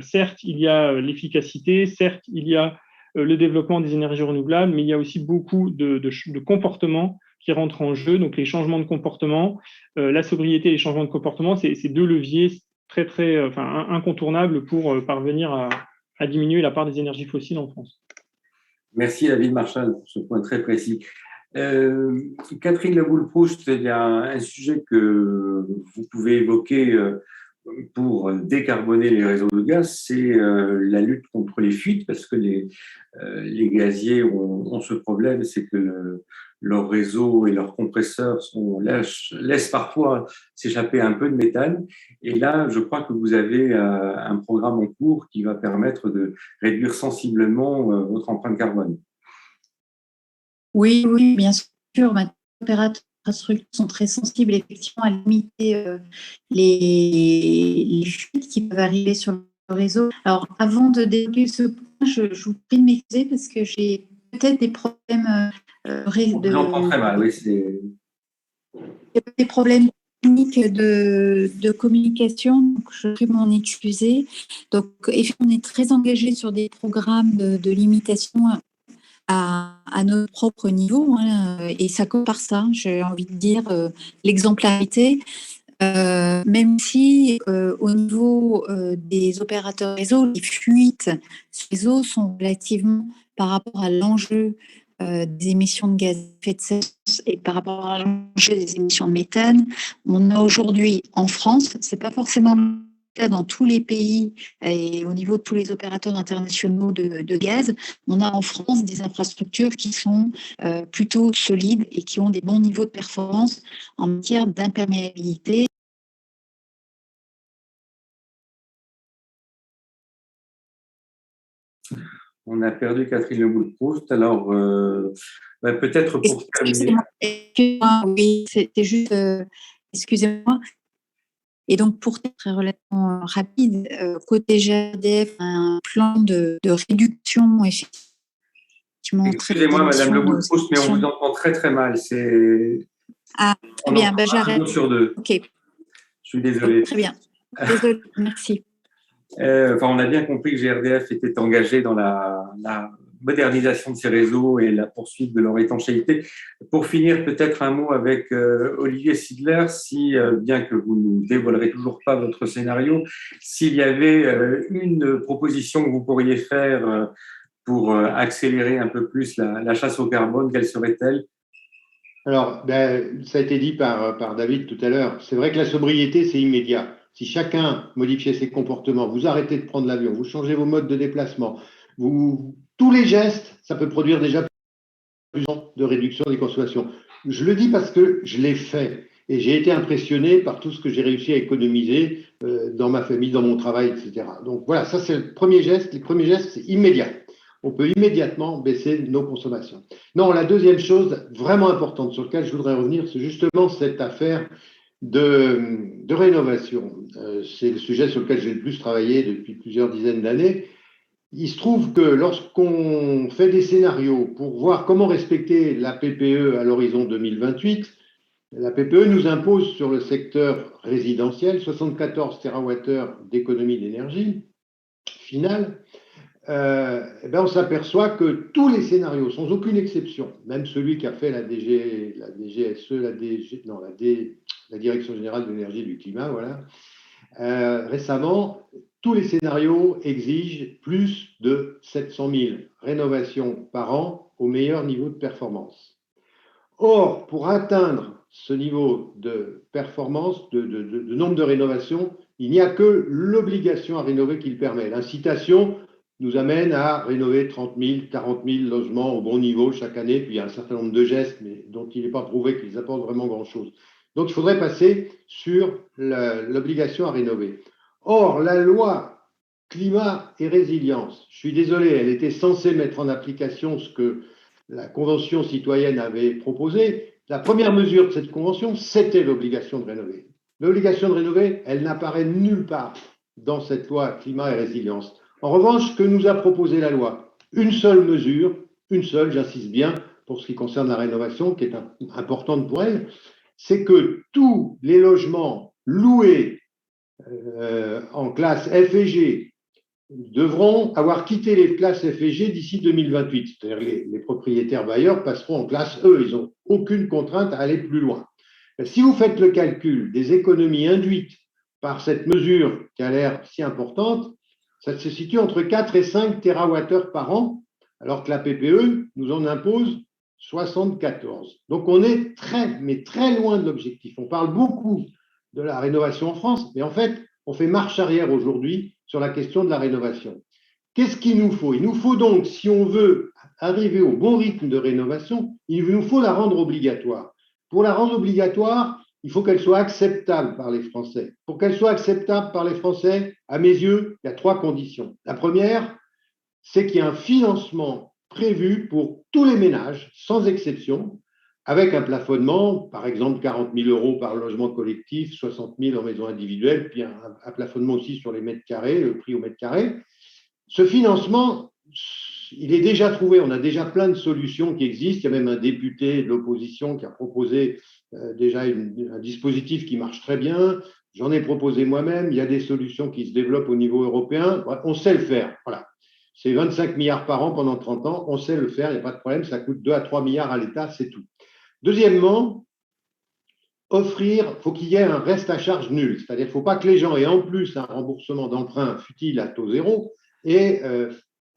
certes, il y a l'efficacité, certes, il y a le développement des énergies renouvelables, mais il y a aussi beaucoup de comportements qui rentrent en jeu. Donc, les changements de comportement, la sobriété et les changements de comportement, c'est deux leviers très incontournables pour parvenir à diminuer la part des énergies fossiles en France. Merci David Marchal pour ce point très précis. Catherine Le Boule-Proust, il y a un sujet que vous pouvez évoquer pour décarboner les réseaux de gaz, c'est la lutte contre les fuites, parce que les gaziers ont ce problème, c'est que leurs réseaux et leurs compresseurs laissent parfois s'échapper un peu de méthane. Et là, je crois que vous avez un programme en cours qui va permettre de réduire sensiblement votre empreinte carbone. Oui, bien sûr. Les opérateurs d'infrastructure sont très sensibles effectivement à limiter les fuites qui peuvent arriver sur le réseau. Alors, avant de développer ce point, je vous prie de m'excuser parce que j'ai peut-être des problèmes Je l'entends très mal, oui. Des problèmes techniques de communication, donc je prie de m'en excuser. Donc, on est très engagé sur des programmes de limitation à notre propre niveau, et ça commence par ça, j'ai envie de dire, l'exemplarité, même si au niveau des opérateurs réseau, les fuites sur les réseaux sont relativement par rapport à l'enjeu des émissions de gaz à effet de serre et par rapport à l'enjeu des émissions de méthane. On a aujourd'hui en France, c'est pas forcément le cas dans tous les pays et au niveau de tous les opérateurs internationaux de gaz, on a en France des infrastructures qui sont plutôt solides et qui ont des bons niveaux de performance en matière d'imperméabilité. On a perdu Catherine Le Boule-Proust. Alors, peut-être pour terminer. Excusez-moi, oui, c'était juste, excusez-moi. Et donc, pour être relativement rapide, côté GRDF, un plan de réduction, effectivement. Excusez-moi, Madame Le Boule-Proust, mais on vous entend très très mal. Ah, très bien, j'arrête. Sur deux. Ok. Je suis désolé. Très bien. Désolé, merci. On a bien compris que GRDF était engagé dans la modernisation de ces réseaux et la poursuite de leur étanchéité. Pour finir, peut-être un mot avec Olivier Sidler, si, bien que vous ne nous dévoilerez toujours pas votre scénario, s'il y avait une proposition que vous pourriez faire pour accélérer un peu plus la chasse au carbone, quelle serait-elle ? Alors, ça a été dit par David tout à l'heure. C'est vrai que la sobriété, c'est immédiat. Si chacun modifiait ses comportements, vous arrêtez de prendre l'avion, vous changez vos modes de déplacement, tous les gestes, ça peut produire déjà plus de réduction des consommations. Je le dis parce que je l'ai fait et j'ai été impressionné par tout ce que j'ai réussi à économiser dans ma famille, dans mon travail, etc. Donc voilà, ça c'est le premier geste. Les premiers gestes, c'est immédiat. On peut immédiatement baisser nos consommations. Non, la deuxième chose vraiment importante sur laquelle je voudrais revenir, c'est justement cette affaire de rénovation. C'est le sujet sur lequel j'ai le plus travaillé depuis plusieurs dizaines d'années. Il se trouve que lorsqu'on fait des scénarios pour voir comment respecter la PPE à l'horizon 2028, la PPE nous impose sur le secteur résidentiel 74 TWh d'économie d'énergie finale. On s'aperçoit que tous les scénarios, sans aucune exception, même celui qu'a fait la DGSE, la Direction Générale de l'Énergie et du Climat, voilà, récemment, tous les scénarios exigent plus de 700 000 rénovations par an au meilleur niveau de performance. Or, pour atteindre ce niveau de performance, de nombre de rénovations, il n'y a que l'obligation à rénover qui le permet. L'incitation, nous amène à rénover 30 000, 40 000 logements au bon niveau chaque année. Puis il y a un certain nombre de gestes, mais dont il n'est pas prouvé qu'ils apportent vraiment grand-chose. Donc il faudrait passer sur l'obligation à rénover. Or, la loi climat et résilience, je suis désolé, elle était censée mettre en application ce que la Convention citoyenne avait proposé. La première mesure de cette convention, c'était l'obligation de rénover. L'obligation de rénover, elle n'apparaît nulle part dans cette loi climat et résilience. En revanche, ce que nous a proposé la loi, une seule mesure, une seule, j'insiste bien, pour ce qui concerne la rénovation, qui est importante pour elle, c'est que tous les logements loués en classe F et G devront avoir quitté les classes F et G d'ici 2028. C'est-à-dire les propriétaires bailleurs passeront en classe E. Ils n'ont aucune contrainte à aller plus loin. Si vous faites le calcul des économies induites par cette mesure qui a l'air si importante, ça se situe entre 4 et 5 TWh par an, alors que la PPE nous en impose 74. Donc on est mais très loin de l'objectif. On parle beaucoup de la rénovation en France, mais en fait, on fait marche arrière aujourd'hui sur la question de la rénovation. Qu'est-ce qu'il nous faut? Il nous faut donc, si on veut arriver au bon rythme de rénovation, il nous faut la rendre obligatoire. Pour la rendre obligatoire, il faut qu'elle soit acceptable par les Français. Pour qu'elle soit acceptable par les Français, à mes yeux, il y a 3 conditions. La première, c'est qu'il y a un financement prévu pour tous les ménages, sans exception, avec un plafonnement, par exemple 40 000 € par logement collectif, 60 000 en maison individuelle, puis un plafonnement aussi sur les mètres carrés, le prix au mètre carré. Ce financement, il est déjà trouvé, on a déjà plein de solutions qui existent. Il y a même un député de l'opposition qui a proposé déjà un dispositif qui marche très bien. J'en ai proposé moi-même. Il y a des solutions qui se développent au niveau européen. On sait le faire. Voilà. C'est 25 milliards par an pendant 30 ans. On sait le faire, il n'y a pas de problème. Ça coûte 2 à 3 milliards à l'État, c'est tout. Deuxièmement, il faut qu'il y ait un reste à charge nul. C'est-à-dire qu'il ne faut pas que les gens aient en plus un remboursement d'emprunt futile à taux zéro et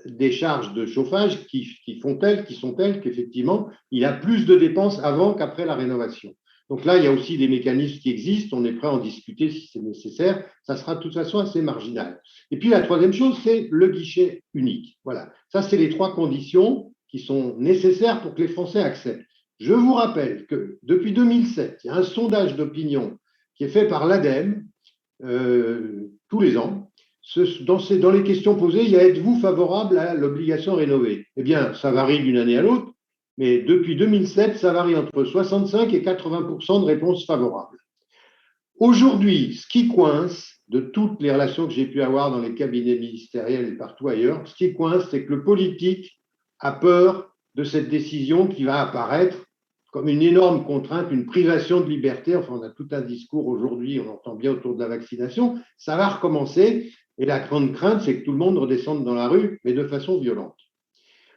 des charges de chauffage qui sont telles qu'effectivement, il y a plus de dépenses avant qu'après la rénovation. Donc là, il y a aussi des mécanismes qui existent. On est prêt à en discuter si c'est nécessaire. Ça sera de toute façon assez marginal. Et puis la troisième chose, c'est le guichet unique. Voilà. Ça, c'est les 3 conditions qui sont nécessaires pour que les Français acceptent. Je vous rappelle que depuis 2007, il y a un sondage d'opinion qui est fait par l'ADEME tous les ans. Dans les questions posées, il y a « Êtes-vous favorable à l'obligation rénovée ?» Eh bien, ça varie d'une année à l'autre, mais depuis 2007, ça varie entre 65 et 80% de réponses favorables. Aujourd'hui, ce qui coince, de toutes les relations que j'ai pu avoir dans les cabinets ministériels et partout ailleurs, ce qui coince, c'est que le politique a peur de cette décision qui va apparaître comme une énorme contrainte, une privation de liberté. Enfin, on a tout un discours aujourd'hui, on entend bien autour de la vaccination. Ça va recommencer et la grande crainte, c'est que tout le monde redescende dans la rue, mais de façon violente.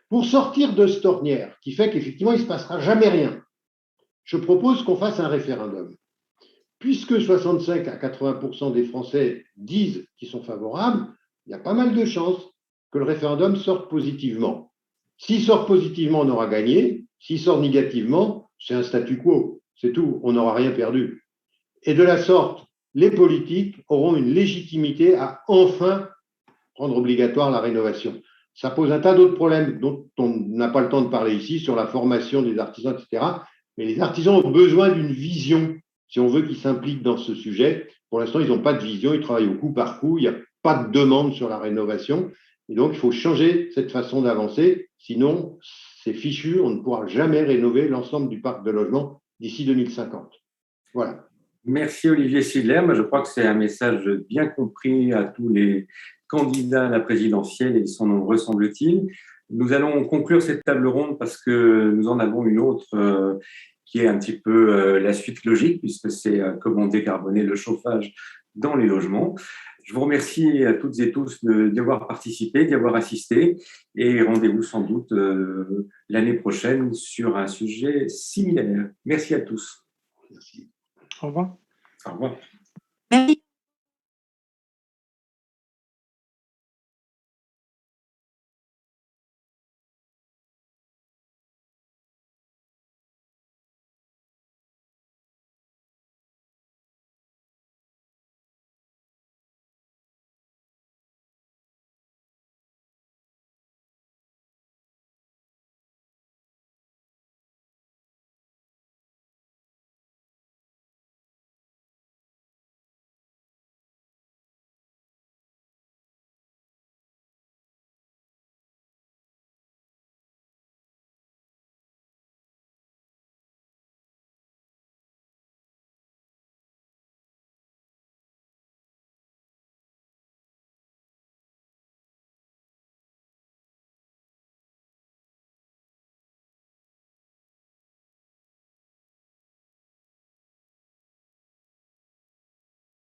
Pour sortir de cette ornière qui fait qu'effectivement, il ne se passera jamais rien, je propose qu'on fasse un référendum. Puisque 65 à 80% des Français disent qu'ils sont favorables, il y a pas mal de chances que le référendum sorte positivement. S'il sort positivement, on aura gagné. S'il sort négativement, c'est un statu quo. C'est tout, on n'aura rien perdu. Et de la sorte, les politiques auront une légitimité à enfin rendre obligatoire la rénovation. Ça pose un tas d'autres problèmes dont on n'a pas le temps de parler ici, sur la formation des artisans, etc. Mais les artisans ont besoin d'une vision si on veut qu'ils s'impliquent dans ce sujet. Pour l'instant, ils n'ont pas de vision, ils travaillent au coup par coup, il n'y a pas de demande sur la rénovation. Et donc, il faut changer cette façon d'avancer, sinon, c'est fichu, on ne pourra jamais rénover l'ensemble du parc de logement d'ici 2050. Voilà. Merci Olivier Sidler. Je crois que c'est un message bien compris à tous les candidats à la présidentielle, et ils sont nombreux, semble-t-il. Nous allons conclure cette table ronde parce que nous en avons une autre qui est un petit peu la suite logique, puisque c'est comment décarboner le chauffage dans les logements. Je vous remercie à toutes et tous d'y avoir participé, d'y avoir assisté, et rendez-vous sans doute l'année prochaine sur un sujet similaire. Merci à tous. Merci. Au revoir. Au revoir. Merci.